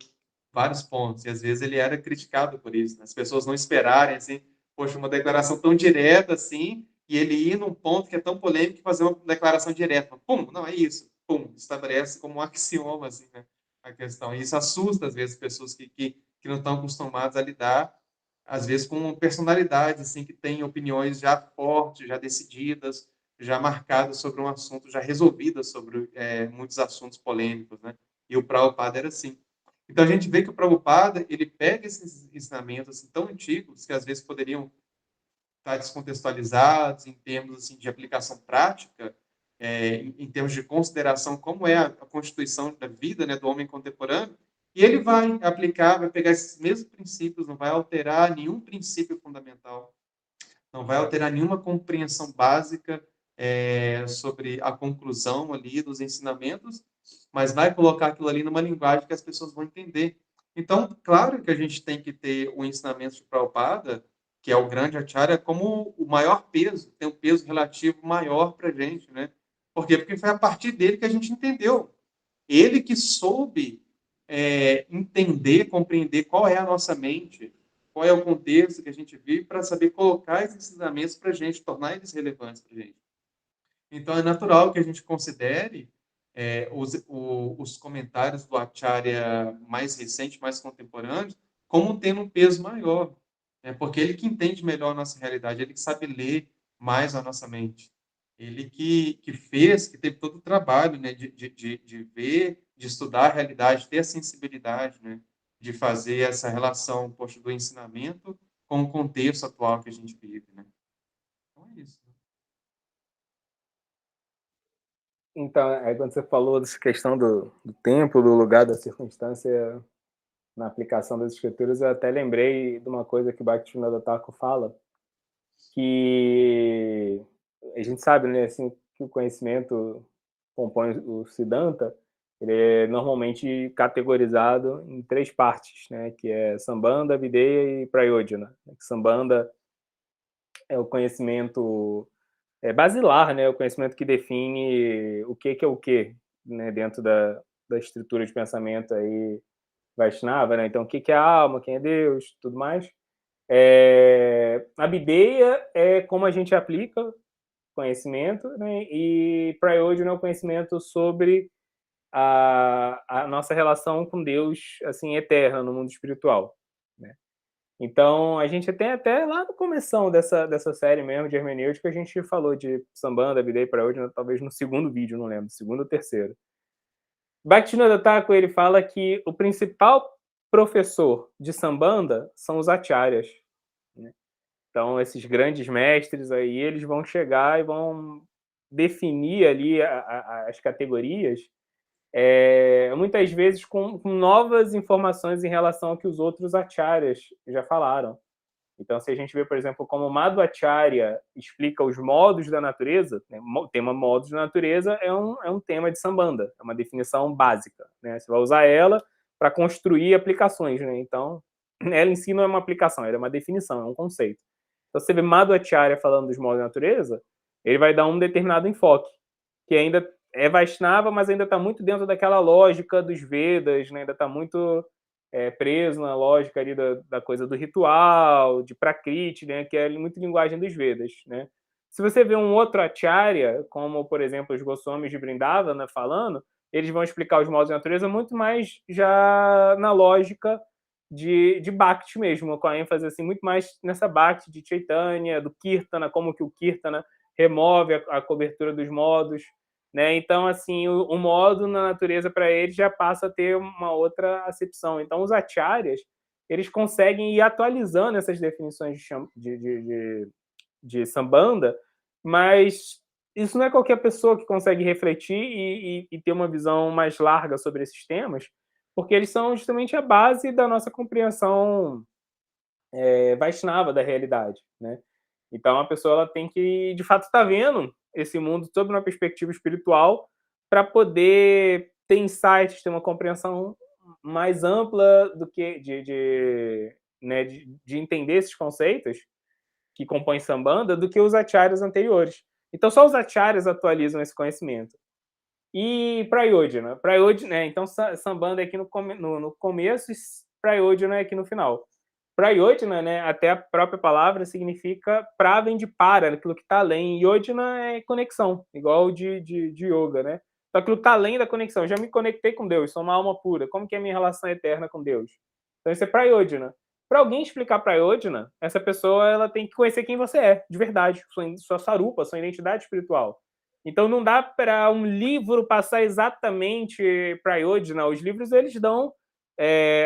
vários pontos, e às vezes ele era criticado por isso, né? As pessoas não esperarem, assim, poxa, uma declaração tão direta, assim, e ele ir num ponto que é tão polêmico e fazer uma declaração direta. Pum, não, é isso. Pum, estabelece como um axioma, assim, né? A questão. E isso assusta, às vezes, pessoas que não estão acostumadas a lidar às vezes com personalidades assim que têm opiniões já fortes, já decididas, já marcadas sobre um assunto, já resolvidas sobre muitos assuntos polêmicos, né? E o Prabhupada era assim. Então a gente vê que o Prabhupada ele pega esses ensinamentos assim, tão antigos que às vezes poderiam estar descontextualizados em termos assim de aplicação prática, em termos de consideração como é a constituição da vida, né, do homem contemporâneo, e ele vai aplicar, vai pegar esses mesmos princípios, não vai alterar nenhum princípio fundamental, não vai alterar nenhuma compreensão básica sobre a conclusão ali dos ensinamentos, mas vai colocar aquilo ali numa linguagem que as pessoas vão entender. Então, claro que a gente tem que ter o ensinamento de Prabhupada, que é o grande acharya, como o maior peso, tem um peso relativo maior para a gente, né? Por quê? Porque foi a partir dele que a gente entendeu. Ele que soube entender, compreender qual é a nossa mente, qual é o contexto que a gente vive, para saber colocar esses ensinamentos para a gente, tornar eles relevantes para a gente. Então, é natural que a gente considere os comentários do Acharya mais recente, mais contemporâneo, como tendo um peso maior, né? Porque ele que entende melhor a nossa realidade, ele que sabe ler mais a nossa mente. Ele que fez, que teve todo o trabalho, né, de ver, de estudar a realidade, ter a sensibilidade, né, de fazer essa relação, poxa, do ensinamento com o contexto atual que a gente vive, né? Então é isso. Então, aí quando você falou dessa questão do tempo, do lugar, da circunstância na aplicação das escrituras, eu até lembrei de uma coisa que o Bhaktivinoda Thakur fala, que a gente sabe, né, assim, que o conhecimento compõe o Siddhanta, ele é normalmente categorizado em 3 partes, né, que é Sambandha, Videya e Prayojana. Sambandha é o conhecimento basilar, né, o conhecimento que define o que é o que, né, dentro da estrutura de pensamento aí Vaishnava, né? Então, o que é a alma, quem é Deus, tudo mais. A Videya é como a gente aplica conhecimento, né? E Prayojana é o conhecimento sobre a nossa relação com Deus, assim, eterna no mundo espiritual, né? Então, a gente tem até lá no começão dessa série mesmo de hermenêutica, a gente falou de Sambandha, Videya e Prayojana, talvez no segundo vídeo, não lembro, segundo ou terceiro. Bhaktivinoda Thakur, ele fala que o principal professor de Sambandha são os acharyas, né? Então, esses grandes mestres aí, eles vão chegar e vão definir ali as categorias, muitas vezes com novas informações em relação ao que os outros acharyas já falaram. Então, se a gente vê, por exemplo, como Madhvacharya explica os modos da natureza, né? O tema modos da natureza é um tema de Sambandha, é uma definição básica, né? Você vai usar ela para construir aplicações, né? Então, ela em si não é uma aplicação, ela é uma definição, é um conceito. Então, você vê Madhvacharya falando dos modos da natureza, ele vai dar um determinado enfoque, que ainda é Vaishnava, mas ainda está muito dentro daquela lógica dos Vedas, né? Ainda está muito preso na lógica ali da coisa do ritual, de Prakriti, né, que é muito linguagem dos Vedas, né? Se você vê um outro acharya, como, por exemplo, os Goswamis de Vrindavana falando, eles vão explicar os modos de natureza muito mais já na lógica de Bhakti mesmo, com a ênfase assim, muito mais nessa Bhakti de Chaitanya, do Kirtana, como que o Kirtana remove a cobertura dos modos, né? Então, assim, o modo na natureza para eles já passa a ter uma outra acepção. Então, os acharyas, eles conseguem ir atualizando essas definições de Sambanda, mas isso não é qualquer pessoa que consegue refletir e ter uma visão mais larga sobre esses temas, porque eles são justamente a base da nossa compreensão Vaishnava da realidade, né? Então a pessoa ela tem que, de fato, estar vendo esse mundo sob uma perspectiva espiritual para poder ter insights, ter uma compreensão mais ampla do que né, de entender esses conceitos que compõem Sambanda do que os acharyas anteriores. Então só os acharyas atualizam esse conhecimento. E Prayodhana? Prayodhana, né? Então Sambanda é aqui no começo e Prayodhana é aqui no final. Prayodhana, né, até a própria palavra significa para vem de para, aquilo que está além. Yodhana é conexão, igual de yoga, né? Então aquilo que está além da conexão. Eu já me conectei com Deus, sou uma alma pura. Como que é a minha relação eterna com Deus? Então isso é Prayodhana. Para alguém explicar Prayodhana, essa pessoa ela tem que conhecer quem você é, de verdade, sua sarupa, sua identidade espiritual. Então não dá para um livro passar exatamente Prayodhana. Os livros eles dão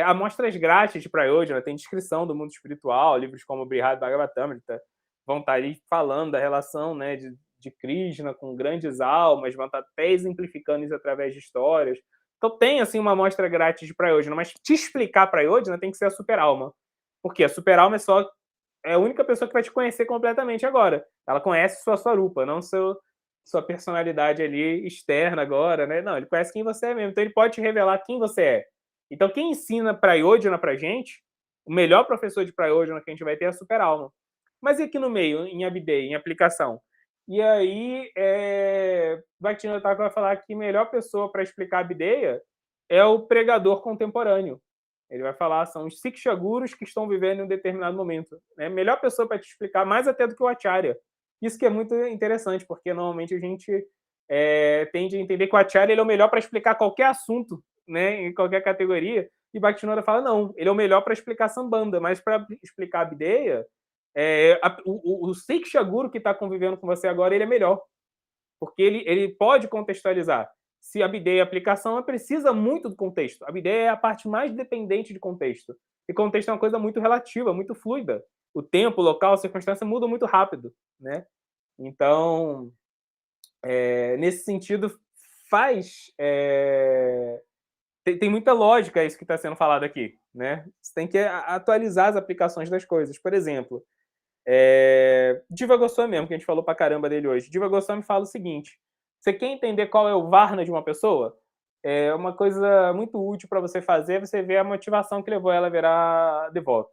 amostras grátis de Prayodhana, tem descrição do mundo espiritual, livros como Brihad Bhagavatamrita vão estar ali falando da relação, né, de Krishna com grandes almas, vão estar até exemplificando isso através de histórias. Então tem assim uma amostra grátis de Prayodhana, mas te explicar Prayodhana tem que ser a super-alma. Porque a super-alma é a única pessoa que vai te conhecer completamente agora. Ela conhece sua sarupa, não sua personalidade ali externa agora, né? Não, ele conhece quem você é mesmo. Então ele pode te revelar quem você é. Então quem ensina Prayodhana pra gente, o melhor professor de Prayodhana que a gente vai ter é a super-alma. Mas e aqui no meio, em Abdeia, em aplicação? E aí, Bhaktivinoda Thakur vai falar que a melhor pessoa para explicar Abdeia é o pregador contemporâneo. Ele vai falar, são os Siksha Gurus que estão vivendo em um determinado momento. É a melhor pessoa para te explicar, mais até do que o Acharya. Isso que é muito interessante, porque normalmente a gente tende a entender que o Acharya ele é o melhor para explicar qualquer assunto, né, em qualquer categoria, e Bhaktivinoda fala, não, ele é o melhor para explicar Sambanda, mas para explicar Abdeya, o Siksha Guru que está convivendo com você agora, ele é melhor, porque ele pode contextualizar. Se a Abdeya é aplicação, precisa muito do contexto. A Abdeya é a parte mais dependente de contexto. E contexto é uma coisa muito relativa, muito fluida. O tempo, o local, a circunstância mudam muito rápido, né? Então, nesse sentido, tem muita lógica isso que está sendo falado aqui, né? Você tem que atualizar as aplicações das coisas. Por exemplo, Jiva Goswami mesmo, que a gente falou pra caramba dele hoje. Jiva Goswami fala o seguinte: você quer entender qual é o Varna de uma pessoa? É uma coisa muito útil para você fazer, você ver a motivação que levou ela a virar devoto.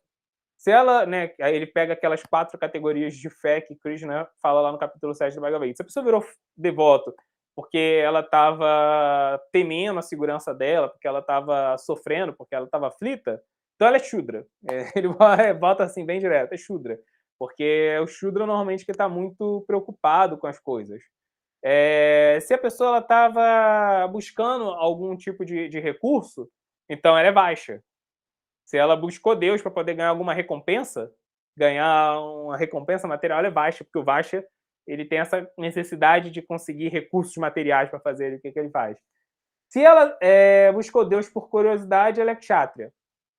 Se ela, né, aí ele pega aquelas 4 categorias de fé que Krishna fala lá no capítulo 7 do Bhagavad Gita. Se a pessoa virou devoto porque ela estava temendo a segurança dela, porque ela estava sofrendo, porque ela estava aflita, então ela é Shudra. Ele bota assim bem direto, é Shudra. Porque é o Shudra normalmente que está muito preocupado com as coisas. Se a pessoa estava buscando algum tipo de recurso, então ela é baixa. Se ela buscou Deus para poder ganhar alguma recompensa, ganhar uma recompensa material, ela é baixa, porque o baixa ele tem essa necessidade de conseguir recursos materiais para fazer o que ele faz. Se ela buscou Deus por curiosidade, ela é kshatriya.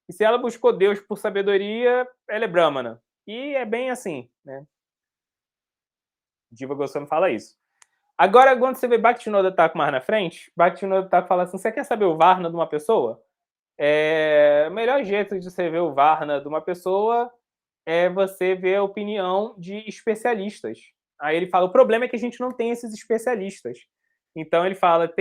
E se ela buscou Deus por sabedoria, ela é brahmana. E é bem assim, né? Jiva Goswami fala isso. Agora, quando você vê Bhaktivinoda Thakur mais na frente, Bhaktivinoda Thakur fala assim, você quer saber o Varna de uma pessoa? O melhor jeito de você ver o Varna de uma pessoa é você ver a opinião de especialistas. Aí ele fala, o problema é que a gente não tem esses especialistas. Então ele fala,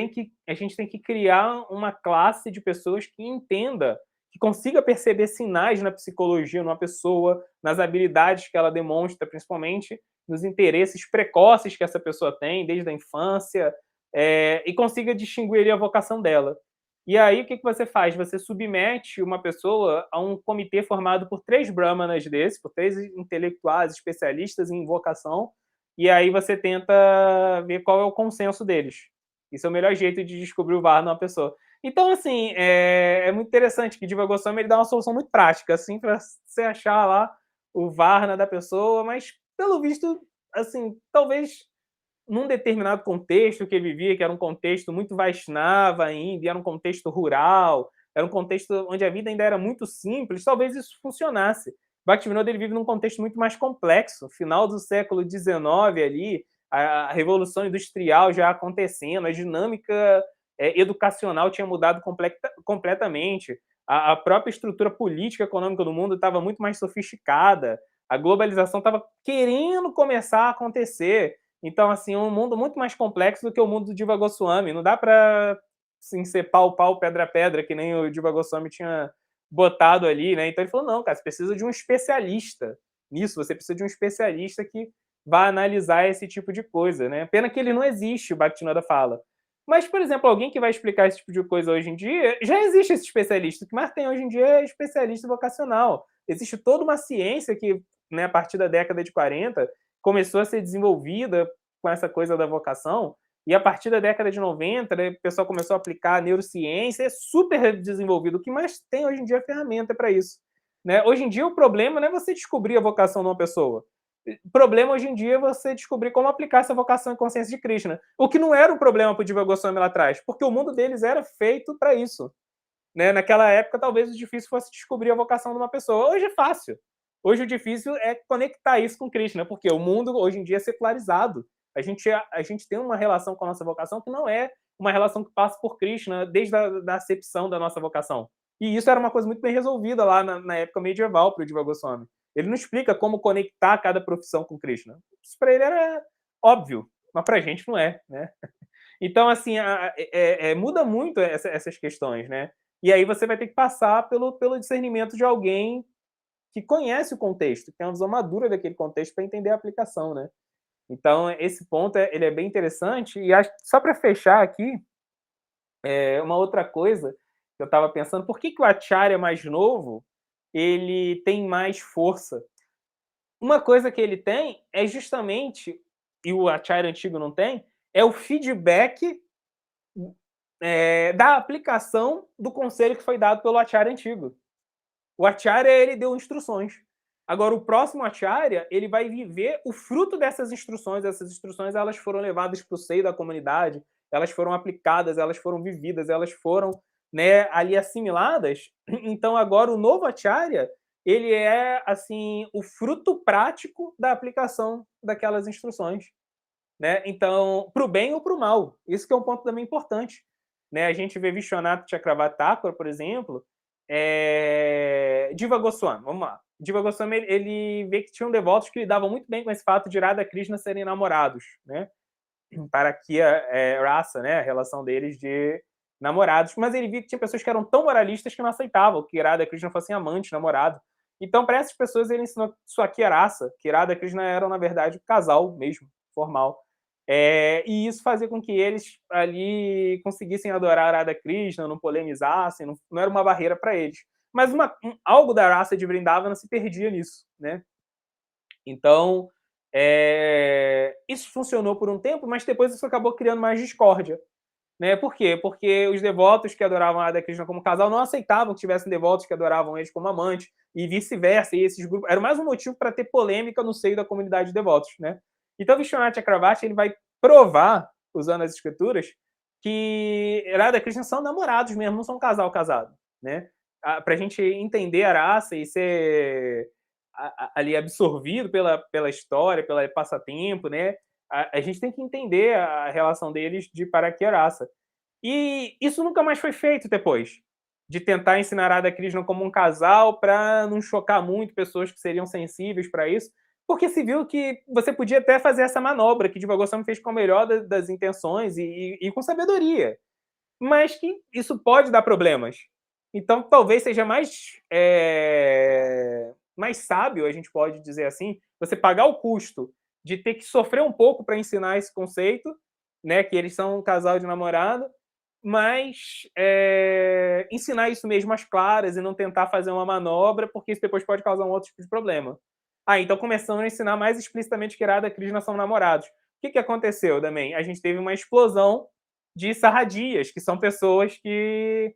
a gente tem que criar uma classe de pessoas que entenda, que consiga perceber sinais na psicologia de uma pessoa, nas habilidades que ela demonstra, principalmente nos interesses precoces que essa pessoa tem, desde a infância, e consiga distinguir a vocação dela. E aí, o que você faz? Você submete uma pessoa a um comitê formado por 3 brahmanas desses, por 3 intelectuais especialistas em vocação, e aí você tenta ver qual é o consenso deles. Isso é o melhor jeito de descobrir o VAR numa pessoa. Então, assim, é muito interessante que Diva Goswami ele dá uma solução muito prática, assim, para você achar lá o Varna da pessoa, mas, pelo visto, assim, talvez num determinado contexto que ele vivia, que era um contexto muito Vaishnava ainda, e era um contexto rural, era um contexto onde a vida ainda era muito simples, talvez isso funcionasse. Bhaktivinoda ele vive num contexto muito mais complexo, final do século XIX ali, a Revolução Industrial já acontecendo, a dinâmica educacional tinha mudado completamente, a própria estrutura política econômica do mundo estava muito mais sofisticada, a globalização estava querendo começar a acontecer. Então, assim, é um mundo muito mais complexo do que o mundo do Diva Goswami. Não dá para assim, ser pau, pau, pedra, pedra, que nem o Diva Goswami tinha botado ali, né? Então ele falou, não, cara, você precisa de um especialista nisso, você precisa de um especialista que vá analisar esse tipo de coisa, né? Pena que ele não existe, o Bhaktivinoda fala. Mas, por exemplo, alguém que vai explicar esse tipo de coisa hoje em dia, já existe esse especialista. O que mais tem hoje em dia é especialista vocacional. Existe toda uma ciência que, né, a partir da década de 40, começou a ser desenvolvida com essa coisa da vocação, e a partir da década de 90, né, o pessoal começou a aplicar a neurociência, é super desenvolvido. O que mais tem hoje em dia é ferramenta para isso. Né? Hoje em dia, o problema não é você descobrir a vocação de uma pessoa. O problema hoje em dia é você descobrir como aplicar essa vocação em consciência de Krishna. O que não era um problema para o Diva Goswami lá atrás, porque o mundo deles era feito para isso. Né? Naquela época, talvez o difícil fosse descobrir a vocação de uma pessoa. Hoje é fácil. Hoje o difícil é conectar isso com Krishna, porque o mundo hoje em dia é secularizado. A gente tem uma relação com a nossa vocação que não é uma relação que passa por Krishna desde a da acepção da nossa vocação. E isso era uma coisa muito bem resolvida lá na época medieval para o Diva Goswami. Ele não explica como conectar cada profissão com Krishna. Isso para ele era óbvio, mas para a gente não é, né? Então, assim, muda muito essas questões, né? E aí você vai ter que passar pelo discernimento de alguém que conhece o contexto, que tem uma visão madura daquele contexto para entender a aplicação, né? Então, esse ponto ele é bem interessante. E acho, só para fechar aqui, uma outra coisa que eu estava pensando, por que, que o Acharya mais novo ele tem mais força? Uma coisa que ele tem é justamente, e o Acharya antigo não tem, é o feedback da aplicação do conselho que foi dado pelo Acharya antigo. O Acharya, ele deu instruções. Agora, o próximo Acharya, ele vai viver o fruto dessas instruções. Essas instruções, elas foram levadas para o seio da comunidade, elas foram aplicadas, elas foram vividas, elas foram, né, ali assimiladas. Então, agora, o novo Acharya, ele é, assim, o fruto prático da aplicação daquelas instruções. Né? Então, para o bem ou para o mal. Isso que é um ponto também importante. Né? A gente vê Vishwanath Chakravarti Thakur, por exemplo, Diva Goswami, vamos lá. Diva Goswami, ele vê que tinham devotos que lidavam muito bem com esse fato de Radha Krishna serem namorados, né? Para que a raça, né? A relação deles de namorados. Mas ele via que tinha pessoas que eram tão moralistas que não aceitavam que Radha Krishna fossem amante, namorado. Então, para essas pessoas, ele ensinou Swakya raça, que Radha Krishna eram, na verdade, um casal mesmo, formal. E isso fazia com que eles ali conseguissem adorar Radha Krishna, não polemizassem, não era uma barreira para eles. Mas algo da raça de Vrindavana se perdia nisso, né? Então, isso funcionou por um tempo, mas depois isso acabou criando mais discórdia. Né? Por quê? Porque os devotos que adoravam a Radha Krishna como casal não aceitavam que tivessem devotos que adoravam eles como amante, e vice-versa. E esses grupos... Era mais um motivo para ter polêmica no seio da comunidade de devotos. Né? Então, Vishwanath Chakravarti ele vai provar, usando as escrituras, que Radha Krishna são namorados mesmo, não são um casal casado. Né? Para a gente entender a raça e ser ali absorvido pela história, pelo passatempo, né? A gente tem que entender a relação deles de Parakyarasa. E isso nunca mais foi feito depois, de tentar ensinar Radha Krishna como um casal para não chocar muito pessoas que seriam sensíveis para isso, porque se viu que você podia até fazer essa manobra, que Diva Goswami fez com a melhor das intenções e com sabedoria, mas que isso pode dar problemas. Então, talvez seja mais sábio, a gente pode dizer assim, você pagar o custo de ter que sofrer um pouco para ensinar esse conceito, né, que eles são um casal de namorado, mas ensinar isso mesmo às claras e não tentar fazer uma manobra, porque isso depois pode causar um outro tipo de problema. Então começando a ensinar mais explicitamente que Radha e Krishna são namorados. O que aconteceu também? A gente teve uma explosão de sarradias, que são pessoas que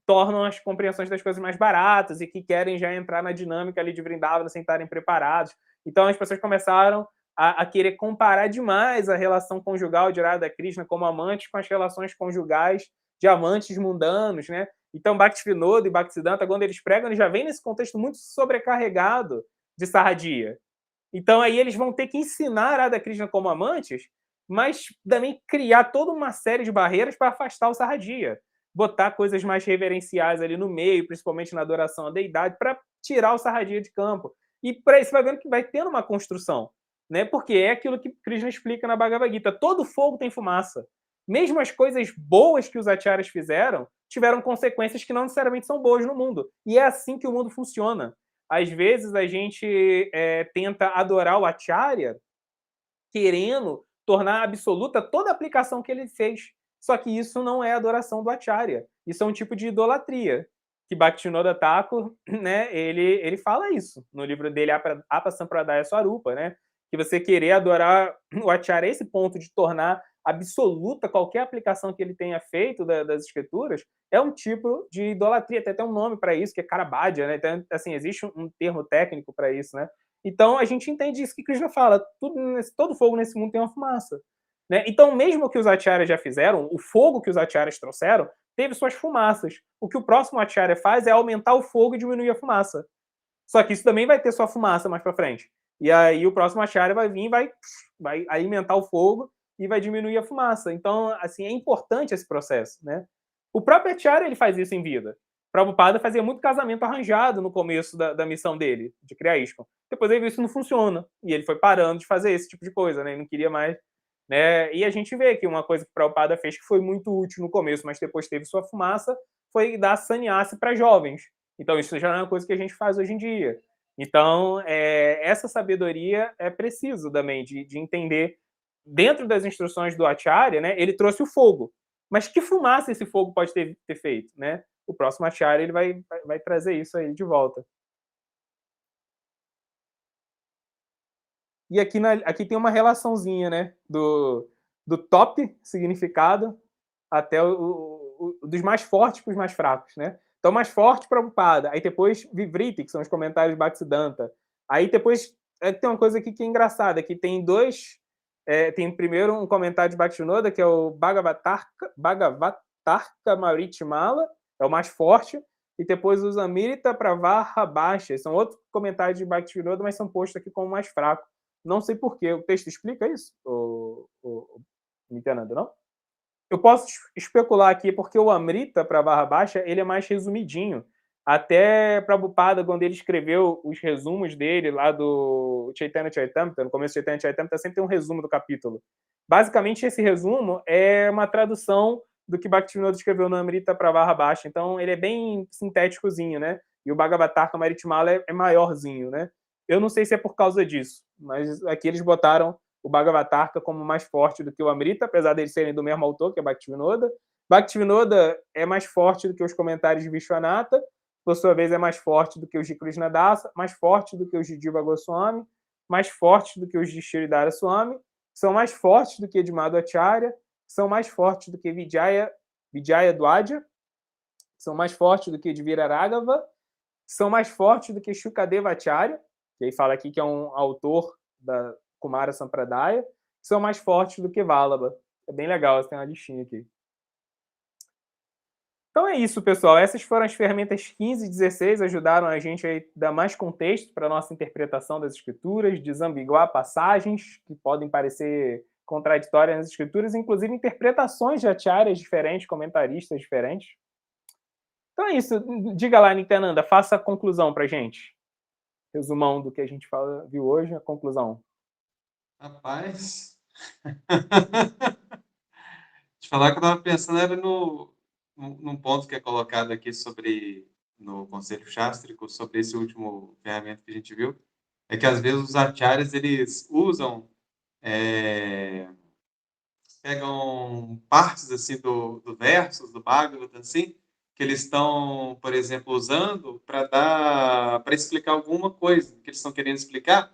tornam as compreensões das coisas mais baratas e que querem já entrar na dinâmica ali de Vrindavana sem estarem preparados. Então as pessoas começaram a querer comparar demais a relação conjugal de Radha Krishna como amantes com as relações conjugais de amantes mundanos, né? Então Bhaktivinoda e Bhaktisiddhanta, quando eles pregam, eles já vêm nesse contexto muito sobrecarregado de sarradia. Então aí eles vão ter que ensinar Radha Krishna como amantes, mas também criar toda uma série de barreiras para afastar o sarradia. Botar coisas mais reverenciais ali no meio, principalmente na adoração à deidade, para tirar o sarradia de campo. E para isso vai vendo que vai tendo uma construção, né? Porque é aquilo que Krishna explica na Bhagavad Gita: todo fogo tem fumaça. Mesmo as coisas boas que os acharyas fizeram tiveram consequências que não necessariamente são boas no mundo. E é assim que o mundo funciona. Às vezes a gente tenta adorar o acharya querendo tornar absoluta toda a aplicação que ele fez. Só que isso não é adoração do acharya. Isso é um tipo de idolatria. Que Bhaktivinoda Thakur, né, ele fala isso no livro dele, Apasampradaya Swarupa, né? Que você querer adorar o acharya, esse ponto de tornar absoluta qualquer aplicação que ele tenha feito das escrituras, é um tipo de idolatria. Tem até um nome para isso, que é Karabhadya, né? Então, assim, existe um termo técnico para isso, né? Então a gente entende isso que Krishna fala: todo fogo nesse mundo tem uma fumaça. Né? Então, mesmo que os acharyas já fizeram, o fogo que os acharyas trouxeram teve suas fumaças. O que o próximo acharya faz é aumentar o fogo e diminuir a fumaça. Só que isso também vai ter sua fumaça mais para frente. E aí o próximo acharya vai vir, vai alimentar o fogo e vai diminuir a fumaça. Então, assim, é importante esse processo, né? O próprio acharya ele faz isso em vida. Prabhupada fazia muito casamento arranjado no começo da missão dele, de criar ISKCON. Depois ele viu isso não funciona, e ele foi parando de fazer esse tipo de coisa, né? Ele não queria mais, né? E a gente vê que uma coisa que Prabhupada fez que foi muito útil no começo, mas depois teve sua fumaça, foi dar sannyasi para jovens. Então isso já não é uma coisa que a gente faz hoje em dia. Então, essa sabedoria é preciso também de entender. Dentro das instruções do Acharya, né, ele trouxe o fogo. Mas que fumaça esse fogo pode ter feito, né? O próximo Acharya ele vai trazer isso aí de volta. E aqui tem uma relaçãozinha, né? Do top significado até dos mais fortes para os mais fracos, né? Então, mais forte, Prabhupada. Aí depois, Vivriti, que são os comentários de Bhaktisiddhanta. Aí depois, tem uma coisa aqui que é engraçada, que tem dois... tem primeiro um comentário de Bhaktivinoda, que é o Bhagavatarka Maritimala, é o mais forte, e depois os Amrita Pravaha Baixa. São outros comentários de Bhaktivinoda, mas são postos aqui como mais fraco. Não sei porquê. O texto explica isso, o Nityananda, não? Eu posso especular aqui, porque o Amrita para barra baixa, ele é mais resumidinho. Até Prabhupada, quando ele escreveu os resumos dele lá do Chaitanya Charitamrita, no começo do Chaitanya Charitamrita, sempre tem um resumo do capítulo. Basicamente, esse resumo é uma tradução do que Bhaktivinoda escreveu no Amrita para barra baixa. Então, ele é bem sintéticozinho, né? E o Bhagavatarka Maritimala é maiorzinho, né? Eu não sei se é por causa disso, mas aqui eles botaram o Bhagavatarka como mais forte do que o Amrita, apesar deles serem do mesmo autor, que é Bhaktivinoda. Bhaktivinoda é mais forte do que os comentários de Vishwanatha, por sua vez é mais forte do que os de Krishnadasa, mais forte do que os de Jiva Goswami, mais forte do que os de Sridhara Swami, são mais fortes do que de Madhvacharya, são mais fortes do que Vijaya Dwaja, são mais fortes do que de Viraragava, são mais fortes do que Shukadeva Acharya, que aí fala aqui que é um autor da Kumara Sampradaya, são mais fortes do que Vallabha. É bem legal, tem uma listinha aqui. Então é isso, pessoal. Essas foram as ferramentas 15 e 16, ajudaram a gente a dar mais contexto para a nossa interpretação das escrituras, desambiguar passagens que podem parecer contraditórias nas escrituras, inclusive interpretações de acharyas diferentes, comentaristas diferentes. Então é isso. Diga lá, Nityananda, faça a conclusão para a gente. Resumão do que a gente viu hoje, a conclusão. Rapaz, te falar que eu estava pensando era num ponto que é colocado aqui no Conselho Chástrico, sobre esse último ferramenta que a gente viu, é que às vezes os acharyas, eles usam, pegam partes assim do versos, do Bhagavatam, assim, que eles estão, por exemplo, usando para explicar alguma coisa que eles estão querendo explicar,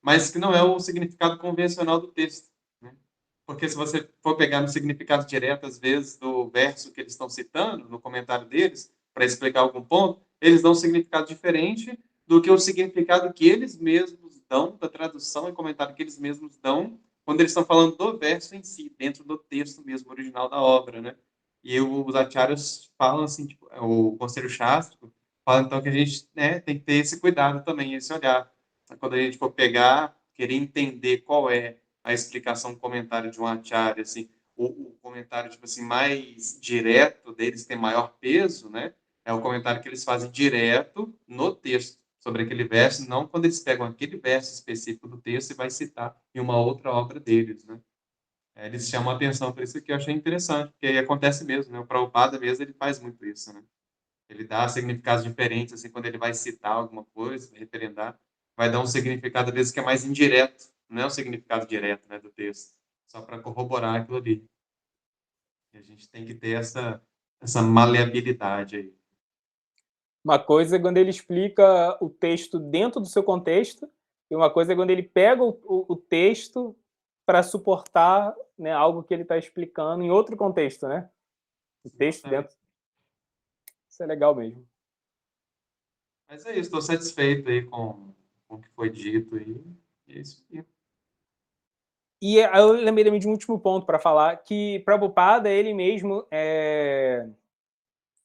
mas que não é o significado convencional do texto, né? Porque se você for pegar no significado direto, às vezes, do verso que eles estão citando, no comentário deles, para explicar algum ponto, eles dão um significado diferente do que o significado que eles mesmos dão, da tradução e comentário que eles mesmos dão, quando eles estão falando do verso em si, dentro do texto mesmo original da obra, né? E os acharyas falam assim, tipo, o conselho chástrico fala então que a gente, né, tem que ter esse cuidado também, esse olhar. Quando a gente for pegar, querer entender qual é a explicação, comentário de um acharya, assim, o comentário tipo assim mais direto deles tem maior peso, né? É o comentário que eles fazem direto no texto sobre aquele verso, não quando eles pegam aquele verso específico do texto e vai citar em uma outra obra deles, né? Eles chamam a atenção por isso que eu achei interessante, porque acontece mesmo, né? O Prabhupada mesmo, ele faz muito isso, né? Ele dá significados diferentes, assim, quando ele vai citar alguma coisa, referendar, vai dar um significado, às vezes, que é mais indireto, não é um significado direto, né, do texto, só para corroborar aquilo ali. E a gente tem que ter essa maleabilidade aí. Uma coisa é quando ele explica o texto dentro do seu contexto, e uma coisa é quando ele pega o texto para suportar, né, algo que ele está explicando em outro contexto, né? O texto dentro. Isso é legal mesmo. Mas é isso, estou satisfeito aí com o que foi dito aí. E é isso aqui. E eu lembrei de um último ponto para falar, que Prabhupada, ele mesmo,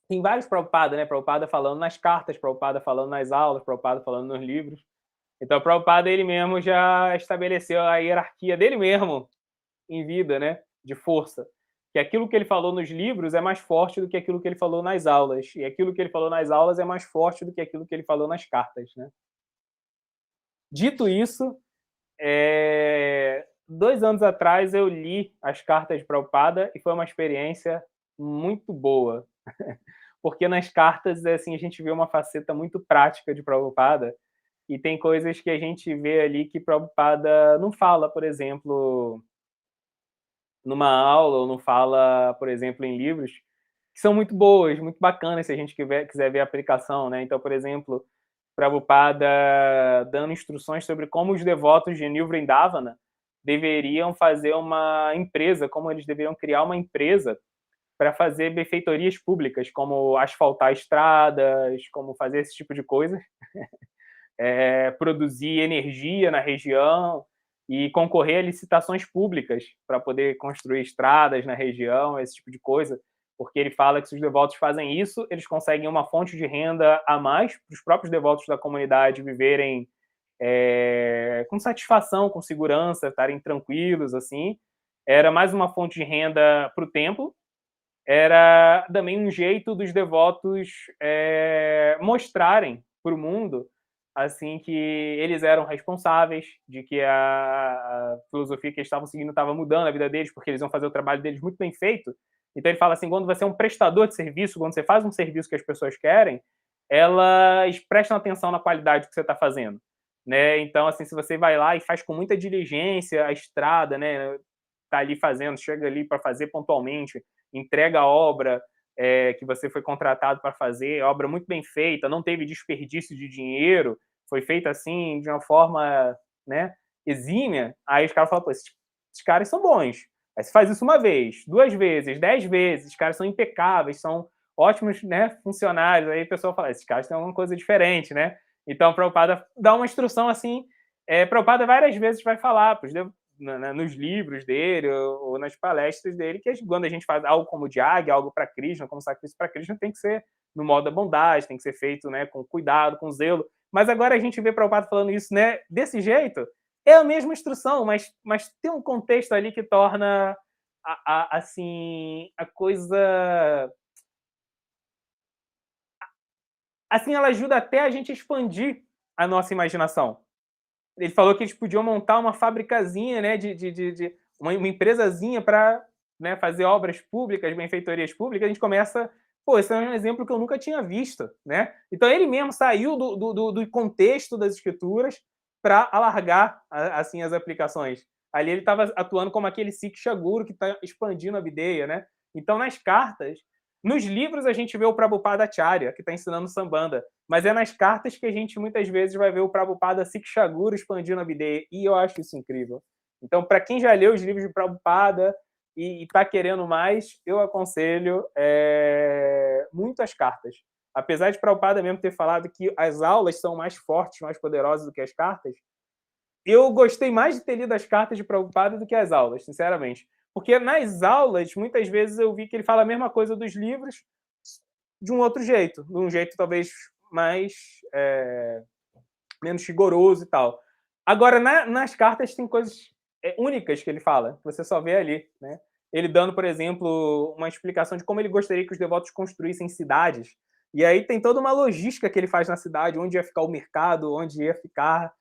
tem vários Prabhupada, né? Prabhupada falando nas cartas, Prabhupada falando nas aulas, Prabhupada falando nos livros. Então, Prabhupada, ele mesmo já estabeleceu a hierarquia dele mesmo em vida, né? De força. Que aquilo que ele falou nos livros é mais forte do que aquilo que ele falou nas aulas. E aquilo que ele falou nas aulas é mais forte do que aquilo que ele falou nas cartas, né? Dito isso, 2 anos atrás eu li as cartas de Prabhupada e foi uma experiência muito boa. Porque nas cartas, assim, a gente vê uma faceta muito prática de Prabhupada e tem coisas que a gente vê ali que Prabhupada não fala, por exemplo, numa aula, ou não fala, por exemplo, em livros, que são muito boas, muito bacanas, se a gente quiser ver a aplicação, né? Então, por exemplo, Prabhupada dando instruções sobre como os devotos de New Vrindavana deveriam fazer uma empresa, como eles deveriam criar uma empresa para fazer benfeitorias públicas, como asfaltar estradas, como fazer esse tipo de coisa, produzir energia na região e concorrer a licitações públicas para poder construir estradas na região, esse tipo de coisa, porque ele fala que se os devotos fazem isso, eles conseguem uma fonte de renda a mais para os próprios devotos da comunidade viverem com satisfação, com segurança, estarem tranquilos, assim. Era mais uma fonte de renda para o templo, era também um jeito dos devotos mostrarem para o mundo assim que eles eram responsáveis, de que a filosofia que eles estavam seguindo estava mudando a vida deles, porque eles iam fazer o trabalho deles muito bem feito. Então ele fala assim, quando você é um prestador de serviço, quando você faz um serviço que as pessoas querem, elas prestam atenção na qualidade que você está fazendo, né? Então, assim, se você vai lá e faz com muita diligência a estrada, né, tá ali fazendo, chega ali para fazer pontualmente, entrega a obra que você foi contratado para fazer, obra muito bem feita, não teve desperdício de dinheiro, foi feita assim de uma forma, né, exímia, aí os caras falam, pô, esses caras são bons. Aí você faz isso uma vez, 2 vezes, 10 vezes, os caras são impecáveis, são ótimos, né, funcionários. Aí a pessoa fala, esses caras têm alguma coisa diferente, né? Então, o Prabhupada dá uma instrução assim, Prabhupada várias vezes vai falar nos livros dele ou nas palestras dele, que quando a gente faz algo como Jagya, algo para Krishna, como sacrifício para Krishna, tem que ser no modo da bondade, tem que ser feito, né, com cuidado, com zelo. Mas agora a gente vê Prabhupada falando isso, né, desse jeito, é a mesma instrução, mas tem um contexto ali que torna assim, a coisa... Assim, ela ajuda até a gente a expandir a nossa imaginação. Ele falou que eles podiam montar uma fabricazinha, né, uma empresazinha para, né, fazer obras públicas, benfeitorias públicas. A gente começa, pô, esse é um exemplo que eu nunca tinha visto, né? Então ele mesmo saiu do contexto das escrituras para alargar assim as aplicações. Ali ele estava atuando como aquele Siksha Guru que está expandindo a videia, né? Então nas cartas Nos livros a gente vê o Prabhupada Acharya, que está ensinando Sambandha, mas é nas cartas que a gente muitas vezes vai ver o Prabhupada Siksha Guru expandindo a Videya, e eu acho isso incrível. Então, para quem já leu os livros de Prabhupada e está querendo mais, eu aconselho muito as cartas. Apesar de Prabhupada mesmo ter falado que as aulas são mais fortes, mais poderosas do que as cartas, eu gostei mais de ter lido as cartas de Prabhupada do que as aulas, sinceramente. Porque nas aulas, muitas vezes eu vi que ele fala a mesma coisa dos livros de um outro jeito, de um jeito talvez mais menos rigoroso e tal. Agora, nas cartas tem coisas únicas que ele fala, que você só vê ali, né? Ele dando, por exemplo, uma explicação de como ele gostaria que os devotos construíssem cidades. E aí tem toda uma logística que ele faz na cidade, onde ia ficar o mercado, onde ia ficar,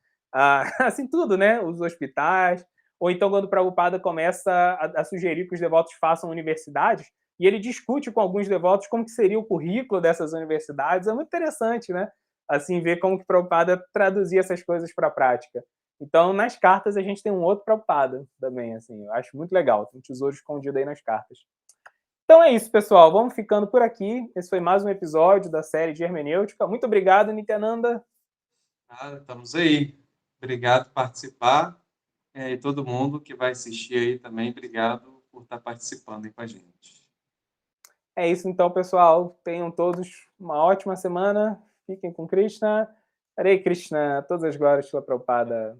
assim, tudo, né? Os hospitais. Ou então, quando o Prabhupada começa a sugerir que os devotos façam universidades, e ele discute com alguns devotos como que seria o currículo dessas universidades. É muito interessante, né? Assim, ver como que o Prabhupada traduzia essas coisas para a prática. Então, nas cartas, a gente tem um outro Prabhupada também, assim, eu acho muito legal, tem um tesouro escondido aí nas cartas. Então é isso, pessoal, vamos ficando por aqui. Esse foi mais um episódio da série de hermenêutica. Muito obrigado, Nityananda. Estamos aí. Obrigado por participar. E todo mundo que vai assistir aí também, obrigado por estar participando aí com a gente. É isso então, pessoal. Tenham todos uma ótima semana. Fiquem com Krishna. Hare Krishna. Todas as glórias pela Prabhupada.